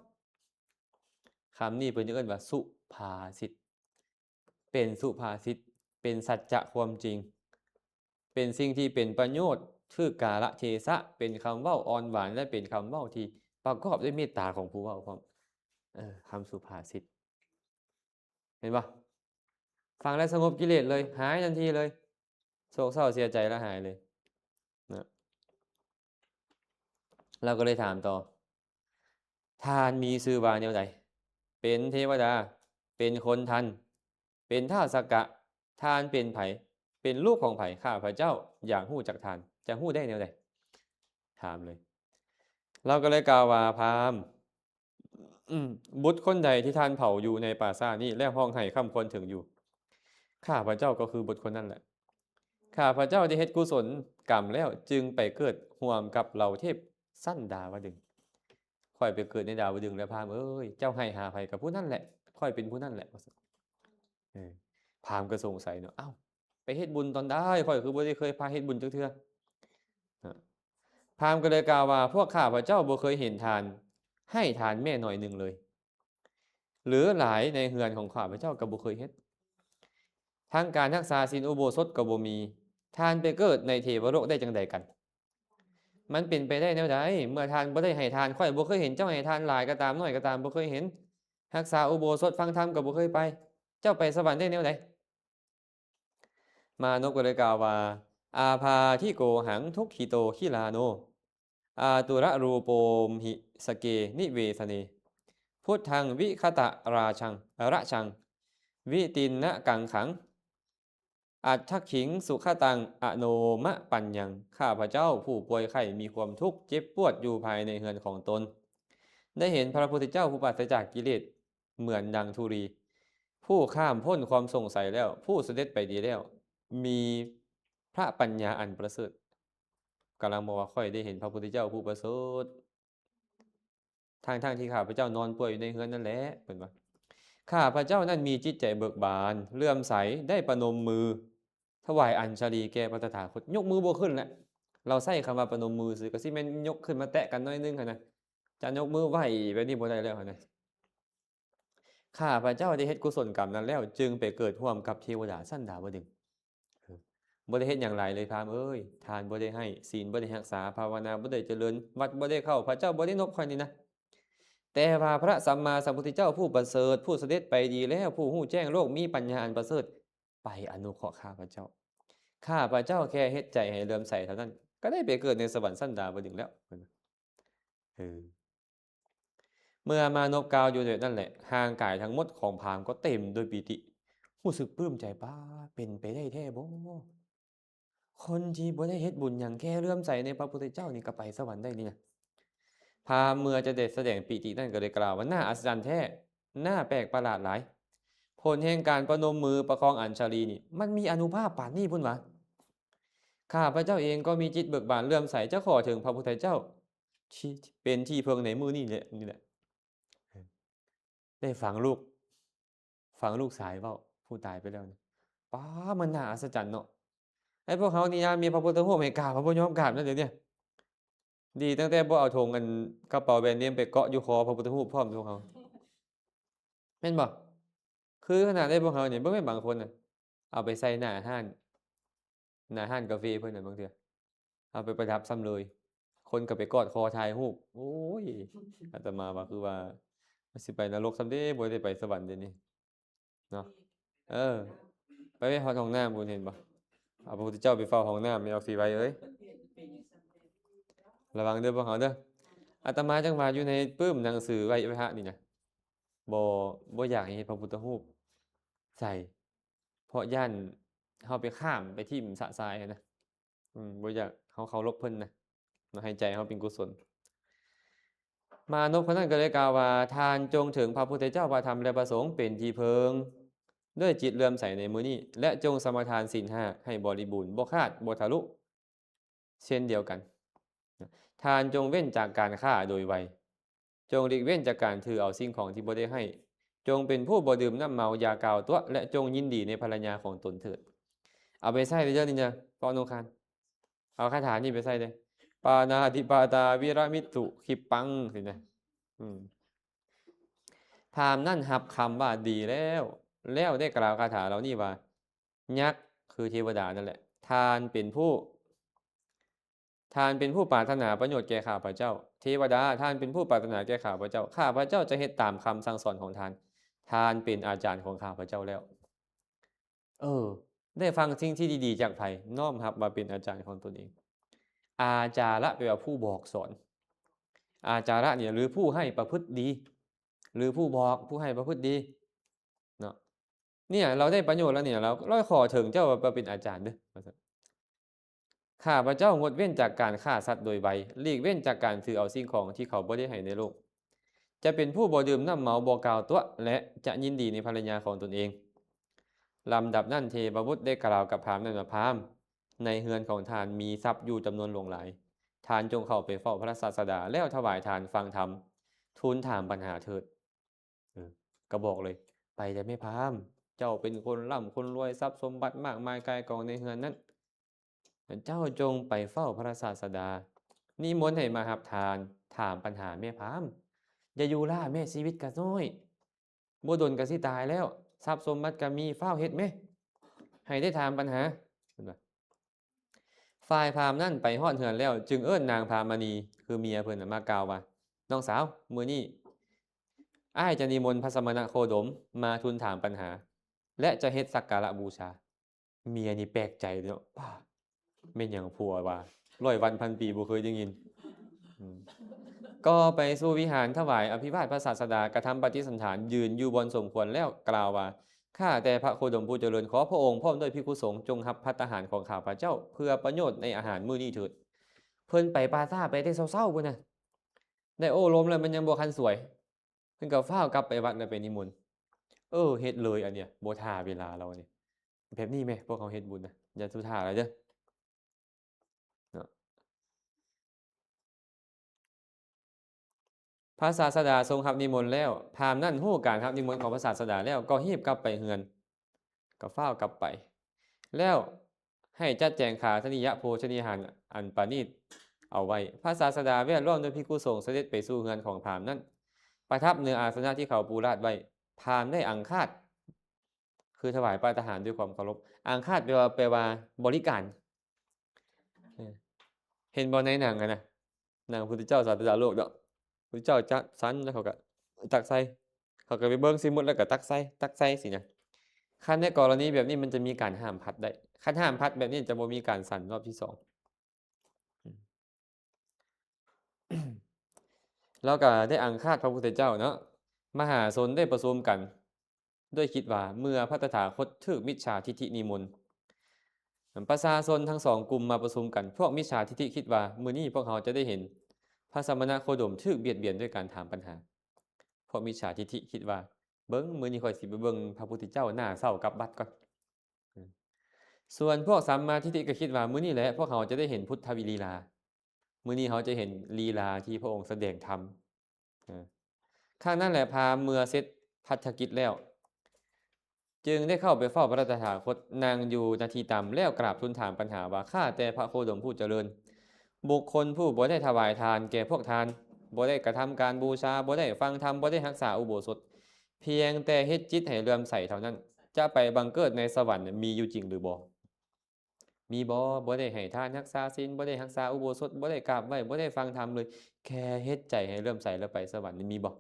คำนี้เพิ่นเอิ้นว่าสุภาษิตเป็นสุภาษิตเป็นสัจจะความจริงเป็นสิ่งที่เป็นประโยชน์คือกาลเทศะเป็นคำเว้าอ่อนหวานและเป็นคำเว้าที่ประกอบด้วยเมตตาของผู้เว้าพร้อมคำสุภาษิตเห็นบ่ฟังแล้วสงบกิเลสเลยหายทันทีเลยโศกเศร้าเสียใจแล้วหายเลยนะเราก็เลยถามต่อทานมีชื่อว่าแนวใดเป็นเทวดาเป็นคนทันเป็นท้าวสักกะทานเป็นไผเป็นลูกของไผข้าพระเจ้าอย่างฮู้จักทานจะฮู้ได้แนวใดถามเลยเราก็เลยกล่าวว่าพราหมณ์บุตรคนใดที่ทานเผาอยู่ในปราสาทนี้และห้องไห้ค่ำควรถึงอยู่ข้าพระเจ้าก็คือบุตรคนนั้นแหละข้าพระเจ้าได้เฮ็ดกุศลกรรมแล้วจึงไปเกิดร่วมกับเหล่าเทพสั้นดาวดึงส์ค่อยไปเกิดในดาวดึงส์แล้วพราหมณ์เอ้ยเจ้าให้หาไผกับผู้นั้นแหละค่อยเป็นผู้นั้นแหละพราหมณ์ก็สงสัยเนาะเอ้าไปเฮ็ดบุญตอนได้ค่อยคือบ่ได้เคยพาเฮ็ดบุญจักเทื่อพราหมณ์ก็เลยกล่าวว่าพวกข้าพระเจ้าบ่เคยเห็นทานให้ทานแม่น้อยหนึ่งเลยหรือหลายในเฮือนของข้าพระเจ้าก็บ่เคยเฮ็ดทั้งการรักษาศีลอุโบสถก็บ่มีทานไปเกิดในเทวโลกได้จังใดกันมันเป็นไปได้แนวใดเมื่อทานบ่ได้ให้ทานค่อยบ่เคยเห็นเจ้าให้ทานหลายก็ตามน้อยก็ตามบ่เคยเห็นรักษาอุโบสถฟังธรรมก็บ่เคยไปเจ้าไปสวรรค์ได้แนวใดมานพก็เลยกล่าวว่าอาภาทิโกหังทุกขิโตขิลาโนอาตุระรูโปมหิสเกนิเวสเนพุทธังวิคตะราชังระชังวิตินนะกังขังอัตถักขิงสุขตังอโนมะปัญญังข้าพระเจ้าผู้ป่วยไข้มีความทุกข์เจ็บปวดอยู่ภายในเฮือนของตนได้เห็นพระพุทธเจ้าผู้ปราศจากกิเลสเหมือนดังธุรีผู้ข้ามพ้นความสงสัยแล้วผู้เสด็จไปดีแล้วมีพระปัญญาอันประเสริฐกำลังบอกว่าค่อยได้เห็นพระพุทธเจ้าผู้ประเสริฐทางที่ข้าพระเจ้านอนป่วยอยู่ในเฮือนนั่นแหละเป็นว่าข้าพระเจ้านั้นมีจิตใจเบิกบานเลื่อมใสได้ประนมมือถวายอัญชลีแก่พระตถาคตยกมือบ่ขึ้นแหละเราใช้คำว่าประนมมือสิก็สิแม่นยกขึ้นมาแตะกันหน่อยนึงหั่นนะจะยกมือไหวแบบนี้บ่ได้แล้วหั่นนะข้าพระเจ้าได้เฮ็ดกุศลกรรมนั้นแล้วจึงไปเกิดร่วมกับเทวดาชั้นดาวดึงส์บ่ได้เฮ็ดหยังหลายเลยพราหมณ์เอ้ยทานบ่ได้ให้ศีลบ่ได้รักษาภาวนาบ่ได้เจริญวัดบ่ได้เข้าพระเจ้าบ่ได้นบค่อยนี่นะแต่ว่าพระสัมมาสัมพุทธเจ้าผู้ประเสริฐผู้เสด็จไปดีแล้วผู้ฮู้แจ้งโลกมีปัญญาอันประเสริฐไปอนุเคราะห์ข้าพระเจ้าข้าพระเจ้าแค่เฮ็ดใจให้เลื่อมใสเท่านั้นก็ได้ไปเกิดในสวรรค์ชั้นดาวดึงส์แล้วเมื่อมานพกล่าวอยู่ด้วยนั่นแหละห่างกายทั้งหมดของพราหมณ์ก็เต็มด้วยปิติ รู้สึกปลื้มใจป้าเป็นไปได้แท้บ่คนที่บ่ได้เฮ็ดบุญหยังแค่เลื่อมใสในพระพุทธเจ้านี่ก็ไปสวรรค์ได้นี่นะพราหมณ์เมื่อจะได้แสดงปิตินั่นก็เลยกล่าวว่าน่าอัศจรรย์แท้น่าแปลกประหลาดหลายผลแห่งการประนมมือประคองอัญชลีนี่มันมีอานุภาพปานนี้พุ่นวะข้าพระเจ้าเองก็มีจิตเบิกบานเลื่อมใสจะขอถึงพระพุทธเจ้าที่เป็นที่เพิงในมื้อนี้แหละนี่แหละได้ฟังลูกสายเว้าผู้ตายไปแล้วนี่ป๊ามันน่าอัศจรรย์เนาะไอ้พวกเขานี่ยามมีพระพุทธรูปให้กราบเขาบ่ยอมกราบนั่นเดี๋ยวนี้ดีตั้งแต่บ่เอาธงอันกระเป๋าแบรนด์เนมไปเกาะอยู่คอพระพุทธรูปพร้อมพวกเขาแม่นบ่คือขนาดได้พวกเขานี่บ่แม่นบางคนน่ะเอาไปใส่หน้าห้านกาแฟเพิ่นน่ะบางเทื่อเอาไปประดับซ้ำเลย คนก็ไปกอดคอถ่ายรูปโอ้ยอาตมาว่าคือว่ามันสิไปนรกซำเด้บ่ได้ไปสวรรค์เดี๋ยวนี้เนาะเออ ไปเฮาดห้องน้ำพุ่นเห็นบ่เอาพระพุทธเจ้าไปเฝ้าห้องน้ำไม่เอาสิไว้เอ้ยระวังเด้อพวกเขาเด้ออาตมาจังว่าอยู่ในปึ้มหนังสือไว้พระนี่นะบ่บ่อยากให้เฮ็ดพระพุทธรูปใส่เพราะย้านเฮาไปข้ามไปทิ่มสระทรายอะนะบ่อยากเฮาเคารพเพิ่นนะเนาะให้ใจเฮาเป็นกุศลมานพคนนั้นก็เลยกล่าวว่าทานจงถึงพระพุทธเจ้าพระธรรมและพระสงฆ์เป็นที่เพิงด้วยจิตเลื่อมใสในมื้อนี้และจงสมาทานศีล5ให้บริบูรณ์บ่ขาดบ่ทะลุเช่นเดียวกันทานจงเว้นจากการฆ่าโดยไวจงหลีกเว้นจากการถือเอาสิ่งของที่บ่ได้ให้จงเป็นผู้บ่ดื่มน้ำเมายากล่าวตัวและจงยินดีในภรรยาของตนเถิดเอาไปใช้เด้อนี่จ้ะปอนุคานเอาคาถานี้ไปใช้เด้อปานาติปาตาวิระมิตุขิปปังสินะพราหมณ์นั่นรับคำว่าดีแล้วได้กล่าวคาถาเหล่านี้ว่ายักษ์คือเทวดานั่นแหละทานเป็นผู้ปรารถนาประโยชน์แก่ข้าพเจ้าเทวดาท่านเป็นผู้ปรารถนาแก่ข้าพเจ้าจะเฮ็ดตามคำสั่งสอนของท่านเป็นอาจารย์ของข้าพเจ้าแล้วได้ฟังสิ่งที่ดีๆจากไผน้อมรับมาเป็นอาจารย์ของตนเองอาจาระแปลว่าผู้บอกสอนอาจาระเนี่ยหรือผู้ให้ประพฤติดีหรือผู้ให้ประพฤติดีเนาะเนี่ยเราได้ประโยชน์แล้วเนี่ยเราขอถึงเจ้ามาเป็นอาจารย์เด้อข้าพเจ้างดเว้นจากการฆ่าสัตว์โดยใบหลีกเว้นจากการถือเอาสิ่งของที่เขาบ่ได้ให้ในโลกจะเป็นผู้บ่ดื่มน้ำเมาบ่กล่าวตัวและจะยินดีในภรรยาของตนเองลำดับนั้นเทพบุตรได้กล่าวกับพราหมณ์นั้นว่าพราหมณ์ในเฮือนของทานมีทรัพย์อยู่จำนวนหลวงหลายทานจงเข้าไปเฝ้าพระศาสดาแล้วถวายทานฟังธรรมทูลถามปัญหาเถิดก็บอกเลยไปแต่ไม่พราหมณ์เจ้าเป็นคนร่ำคนรวยทรัพย์สมบัติมากมายกายกองในเฮือนนั้นเจ้าจงไปเฝ้าพระศาสดานิมนต์ให้มารับทานถามปัญหาแม่พราหมณ์อย่าอยู่ล่าแม่ชีวิตก็น้อยบ่ดนก็สิตายแล้วทรัพย์สมบัติก็มีฟ้าวเฮ็ดไหมให้ได้ถามปัญหาฝ่ายพราหมณ์นั่นไปฮอดเฮือนแล้วจึงเอิ้นนางพรามณีคือเมียเพิ่นมากล่าวว่าน้องสาวมื้อนี้อ้ายจะนิมนต์พระสมณโคดมมาทูลถามปัญหาและจะเฮ็ดสักการะบูชาเมียนี่แปลกใจเนาะป้าแม่นหยังผัวว่า100 วันพันปีบ่เคยได้ยินก็ไปสู่วิหารถวายอภิวาทพระศาสดากระทำปฏิสันถานยืนอยู่บนสมควรแล้วกล่าวว่าข้าแต่พระโคดมผู้เจริญขอพระองค์พร้อมด้วยภิกษุสงฆ์จงรับภัตตาหารของข้าพระเจ้าเพื่อประโยชน์ในอาหารมื้อนี้เถิดเพิ่นไปปาซ่าไปได้เศร้าๆพุ่นน่ะได้โอ้ล้มแล้วมันยังบ่คันสวยเพิ่นก็ฟ้าวกลับไปวัดแล้วไปนิมนต์เฮ็ดเลยอันเนี้ยบ่ท่าเวลาเราเนี่ยแบบนี้แหมพวกเขาเฮ็ดบุญน่ะอย่าทุท่าหลายเด้อพระศาสดาทรงรับนิมนต์แล้วพราหมณ์นั่นฮู้การรับนิมนต์ของพระศาสดาแล้วก็รีบกลับไปเฮือนก็ฟ้าวกลับไปแล้วให้จัดแจงขาสนิยะโภชนียาหารอันประณีตเอาไว้พระศาสดาแวดล้อมด้วยภิกษุสงฆ์เสด็จไปสู่เฮือนของพราหมณ์นั้นประทับเหนืออาสนะที่เขาปูราดไว้พราหมณ์ได้อังคาดคือถวายปาฏิหาริย์ด้วยความเคารพอังคาดแปลว่าบริการเห็นบ่ในหนังอะนะหนังพุทธเจ้าศาสดาโลกเนาะพุทธเจ้าจัดสรรแล้วเขาก็ตักใส่เขาก็ไปเบิ่งสิหมดแล้วก็ตักใส่สินะคันในกรณีแบบนี้มันจะมีการห้ามพัดได้คันห้ามพัดแบบนี้จะบ่มีการสั่นรอบที่2แล้วก็ได้อังคาดพระพุทธเจ้าเนาะมหาชนได้ประชุมกัน ด้วยคิดว่าเมื่อพระตถาคตถูกมิจฉาทิฏฐินิมนต์ประชาชนทั้งสองกลุ่มมาประชุมกันพวกมิจฉาทิฏฐิคิดว่ามื้อนี้พวกเขาจะได้เห็นพระสมณโคดมถูกเบียดเบียนด้วยการถามปัญหาพวกมิจฉาทิฏฐิคิดว่าเบิ่งมื้อนี้ข่อยสิไปเบิ่งพระพุทธเจ้าหน้าเศร้ากับบัดก่อนส่วนพวกสัมมาทิฏฐิก็คิดว่ามื้อนี้แหละพวกเขาจะได้เห็นพุทธวิลีลามื้อนี้เขาจะเห็นลีลาที่พระองค์แสดงธรรมข้างนั้นแหละพราหมณ์เมื่อเสร็จพัฒกิจแล้วจึงได้เข้าไปเฝ้าพระตถาคตนางอยู่นาทีต่ำแล้วกราบทูลถามปัญหาว่าข้าแต่พระโคดมผู้เจริญบุคคลผู้บ่ได้ถวายทานแก่พวกทานบ่ได้กระทำการบูชาบ่ได้ฟังธรรมบ่ได้รักษาอุโบสถเพียงแต่เฮ็ดจิตให้เลื่อมใสเท่านั้นจะไปบังเกิดในสวรรค์มีอยู่จริงหรือบ่มีบ่ได้ให้ทานรักษาศีลบ่ได้รักษาอุโบสถบ่ได้กราบไหว้บ่ได้ฟังธรรมเลยแค่เฮ็ดใจให้เลื่อมใสแล้วไปสวรรค์นี่มีบ่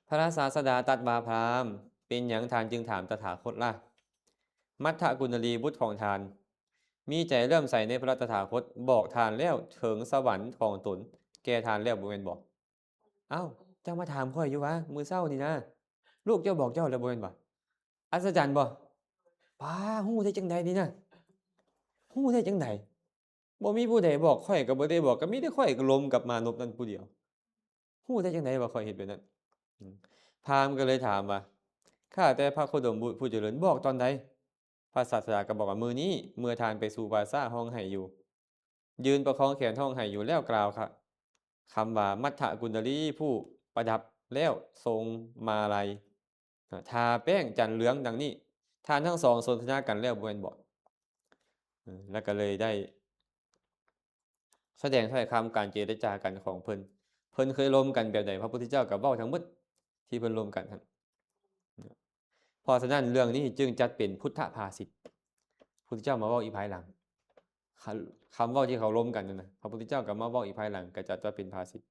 พระศาสดาตรัสว่าพราหมณ์เป็นหยังทานจึงถามตถาคตล่ะมัทธกุณลีบุตรของทานมีใจเลื่อมใสในพระตถาคตบอกทานแล้วถึงสวรรค์ของตนแก่ทานแล้วบ่แม่นบ่เอ้าเจ้ามาถามข้อยอยู่วะมื้อเช้านี่นะลูกเจ้าบอกเจ้าแล้วบ่แม่นบ่อัศจรรย์บ่ป้าฮู้ได้จังใดนี่นะฮู้ได้จังใดบ่มีผู้ใดบอกข้อยก็บ่ได้บอกก็มีแต่ข้อยก็ลมกับมานพนั่นผู้เดียวฮู้ได้จังใดว่าข้อยเฮ็ดแบบนั้นพราหมณ์ก็เลยถามว่าข้าแต่พระโคดมบุตรผู้เจริญบอกตอนใดพระศาสดาก็บอกว่ามื้อนี้เมื่อทานไปสู่ปราสาทห้องไห้อยู่ยืนประคองแขนห้องไห้อยู่แล้วกล่าวค่ะคำว่ามัทธกุณลีผู้ประดับแล้วทรงมาลัยทาแป้งจันเหลืองดังนี้ทานทั้งสองสนทนากันแล้วบ่แม่นบ่แล้วก็เลยได้แสดงถ้อยคำการเจรจากันของเพิ่นเคยร่วมกันแบบใดพระพุทธเจ้าก็เว้าทั้งหมดที่เพิ่นร่วมกันหั่นเพราะฉะนั้นเรื่องนี้จึงจัดเป็นพุทธภาษิตพุทธเจ้ามาเว้าอีกภายหลังคำเว้าที่เขาร่วมกันนั่นน่ะพระพุทธเจ้าก็มาเว้าอีกภายหลังก็จัดว่าเป็นภาษิต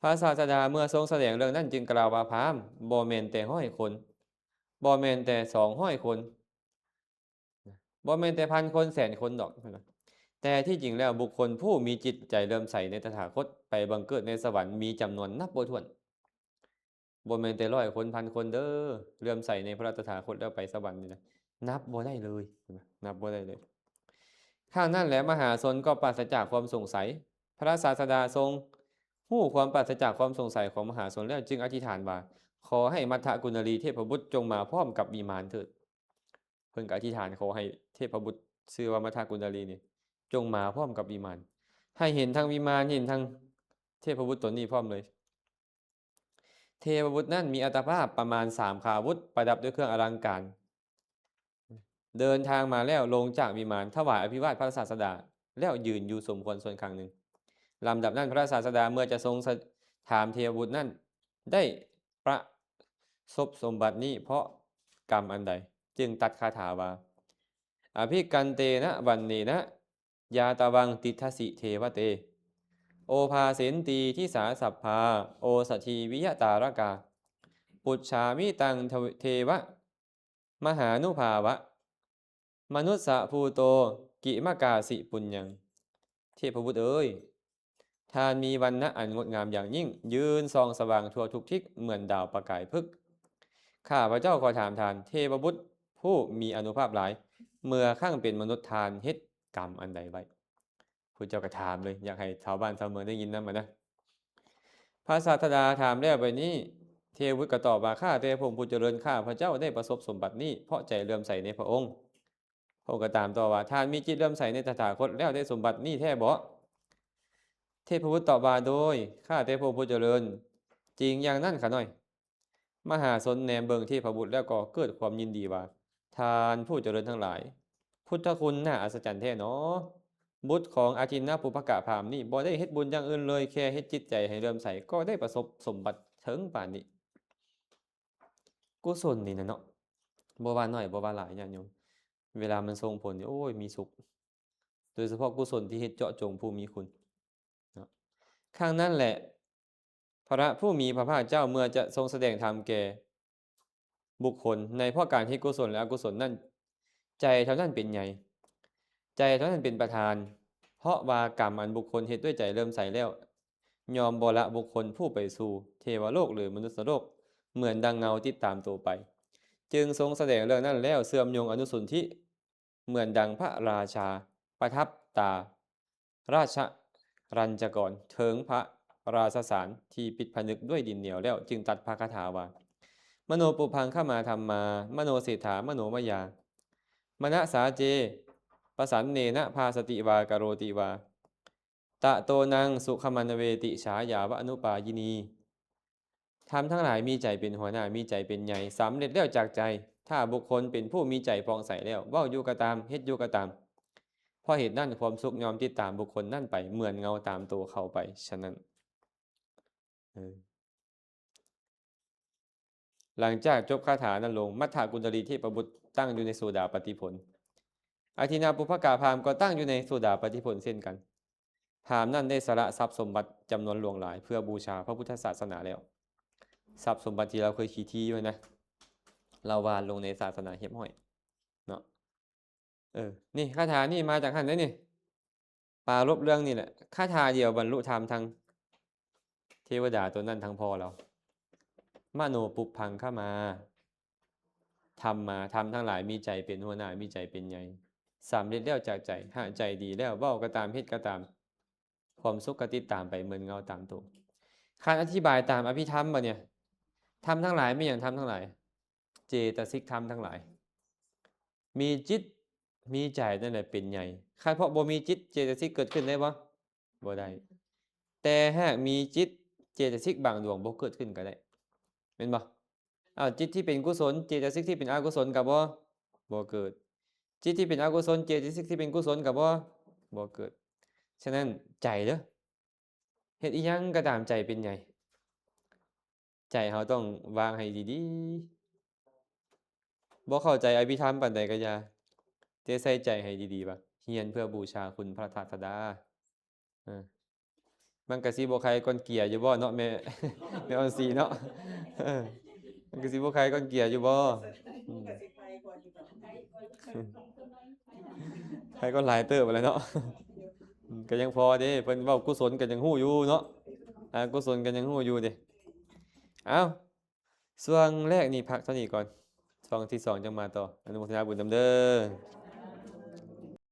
พระศาสดาเมื่อทรงแสดงเรื่องนั้นจึงกล่าวว่าพราหมณ์บ่แม่นแต่100 คนบ่แม่นแต่200 คนบ่แม่นแต่1,000 คนแสนคนดอกแต่ที่จริงแล้วบุคคลผู้มีจิตใจเลื่อมใสในตถาคตไปบังเกิดในสวรรค์มีจำนวนนับบ่ถ้วนบ่แม่นแต่100 คน1,000 คนเด้อเลื่อมใสในพระตถาคตแล้วไปสวรรค์นี่นะนับบ่ได้เลยนับบ่ได้เลยข้างนั้นแหละมหาชนก็ปราศจากความสงสัยพระศาสดาทรงรู้ความปราศจากความสงสัยของมหาชนแล้วจึงอธิษฐานว่าขอให้มัทธกุณลีเทพบุตรจงมาพร้อมกับวิมานเถิดเพิ่นก็อธิษฐานขอให้เทพบุตรชื่อว่ามัทธกุณลีนี่จงมาพร้อมกับวิมานให้เห็นทั้งวิมานเห็นทั้งเทพบุตรตนนี้พร้อมเลยเทพบุตรนั้นมีอัตภาพประมาณ3 ขาวุธประดับด้วยเครื่องอลังการเดินทางมาแล้วลงจากวิมานถวายอภิวาทพระศาสดาแล้วยืนอยู่สมควรส่วนข้างหนึ่งลำดับนั้นพระศาสดาเมื่อจะทรงถามเทพบุตรนั้นได้ประสบสมบัตินี้เพราะกรรมอันใดจึงตัดคาถาว่าอภิกันเตนะวันเนนะยาตวังติทัสสิเทวเตโอภาเสนตีทิสาสัพพาโอสัชีวิยตารกาปุจฉามิตังเทวะมหานุภาวะมนุษสะภูโตกิมกาสิปุญญังเทพบุตรเอ้ยทานมีวรรณะอันงดงามอย่างยิ่งยืนส่องสว่างทั่วทุกทิศเหมือนดาวประกายพฤกษ์ข้าพระเจ้าขอถามทานเทพบุตรผู้มีอานุภาพหลายเมื่อข้างเป็นมนุษย์ทานเฮ็ดกรรมอันใดไว้พระเจ้าก็ถามเลยอยากให้ชาวบ้านชาวเมืองได้ยินนำนะพระศาสดาถามแล้วไปนี้เทพบุตรก็ตอบว่าข้าแต่พระองค์ผู้เจริญข้าพระเจ้าได้ประสบสมบัตินี้เพราะใจเลื่อมใสในพระองค์พระองค์ก็ตามต่อว่าท่านมีจิตเลื่อมใสในตถาคตแล้วได้สมบัตินี้แท้บ่เทพบุตรตอบว่าโดยข้าแต่พระองค์ผู้เจริญจริงอย่างนั้นค่ะน้อยมหาชนแนมเบิงเทพบุตรแล้วก็เกิดความยินดีว่าทานผู้เจริญทั้งหลายพุทธคุณน่าอัศจรรย์แท้เนาะบุตรของอาทินนาปุพกะพราหมณ์นี่บ่ได้เฮ็ดบุญอย่างอื่นเลยแค่เฮ็ดจิตใจให้เลื่อมใสก็ได้ประสบสมบัติถึงปานนี้กุศลนี่นะเนาะบ่ว่าน้อยบ่ว่าหลายญาติโยมเวลามันส่งผลนี่โอ้ยมีสุขโดยเฉพาะกุศลที่เฮ็ดเจาะจงผู้มีคุณเนาะข้างนั้นแหละพระผู้มีพระภาคเจ้าเมื่อจะทรงแสดงธรรมแก่บุคคลในเพราะการเฮ็ดกุศลและอกุศลนั้นใจเท่านั้นเป็นใหญ่ใจเท่านั้นเป็นประธานเพราะว่ากรรมอันบุคคลเฮ็ดด้วยใจเริ่มใสแล้วยอมบ่ละบุคคลผู้ไปสู่เทวโลกหรือมนุษยโลก เหมือนดังเงาติดตามตัวไป จึงทรงแสดงเรื่องนั้นแล้วเสื่อมโยงอนุสนธิเหมือนดังพระราชาประทับตา ราชรัญจกรเถิงพระราชสารที่ปิดผนึกด้วยดินเหนียวแล้วจึงตัดพระคาถาว่ามโนปุพังเข้ามามมโนเศรษฐามโนมยามณสาเจปสันเนนะพาสติวากโรติวาตะโตนังสุขมันเวติฉายาวะอนุปายินีทำทั้งหลายมีใจเป็นหัวหน้ามีใจเป็นใหญ่สำเร็จแล้วจากใจ ถ้าบุคคลเป็นผู้มีใจปองใสแล้วเว้าอยู่ก็ตามเฮ็ดอยู่ก็ตามเพราะเหตุนั้นความสุขยอมติดตามบุคคลนั่นไปเหมือนเงาตามตัวเขาไปฉะนั้นหลังจากจบคาถานั้นลงมัทธกุณฑลีเทพบุตรตั้งอยู่ในโสดาปฏิผลอทินาปุพกาพราหมณ์ก็ตั้งอยู่ในโสดาปฏิผลเช่นกันพราหมณ์นั่นได้สละทรัพย์สมบัติจำนวนหลวงหลายเพื่อบูชาพระพุทธศาสนาแล้วทรัพย์สมบัติที่เราเคยขี้ที่ไว้นะเราวานลงในศาสนาเฮียบห้อยเนาะนี่คาถานี่มาจากหันได้นี่ปารบเรื่องนี่แหละคาถาเดียวบรรลุธรรมทางเทวดาตัวนั้นทั้งพอเรามโนปุพังเข้ามาทำทั้งหลายมีใจเป็นหัวหน้ามีใจเป็นใหญ่สำเร็จแล้วจากใจหาใจดีแล้วเว้าก็ตามเฮ็ดก็ตามความสุขก็ติดตามไปเหมือนเงาตามตัวการอธิบายตามอภิธรรมบ่เนี่ยทำทั้งหลายไม่อย่างทำทั้งหลายเจตสิกธรรมทั้งหลายมีจิตมีใจนั่นแหละเป็นใหญ่คันเพราะบ่มีจิตเจตสิกเกิดขึ้นได้บ่บ่ได้แต่หากมีจิตเจตสิกบางดวงบ่เกิดขึ้นก็ได้แม่นบ่จิตที่เป็นกุศลเจตสิกที่เป็นอกุศลก็บ่เกิดจิตที่เป็นอกุศลเจตสิกที่เป็นกุศลก็บ่เกิดฉะนั้นใจเด้อเฮ็ดอีหยังก็ตามใจเป็นใหญ่ใจเฮาต้องวางให้ดีๆบ่เข้าใจอภิธรรมปานใดก็อย่าแต่ใส่ใจให้ดีๆว่าเรียนเพื่อบูชาคุณพระศาสดามันก็สิบ่ใครก่อนเกียร์อยู่บ่เนาะแม่ แม่ออนสีเนาะมันก็สิบ่ใครก่อนเกียร์อยู่บ่ กสิไปก่อนอยู่กับ ใครก็หลายเติบไปแล้วเนาะ ก็ยังพอเด้เพิ่นเว้ากุศลก็ยังฮู้อยู่เนาะกุศลก็ยังฮู้อยู่เด้เอ้าช่วงแรกนี่พักเท่านี้ก่อนช่วงที่2จังมาต่ออนุโมทนาบุญนำเด้อ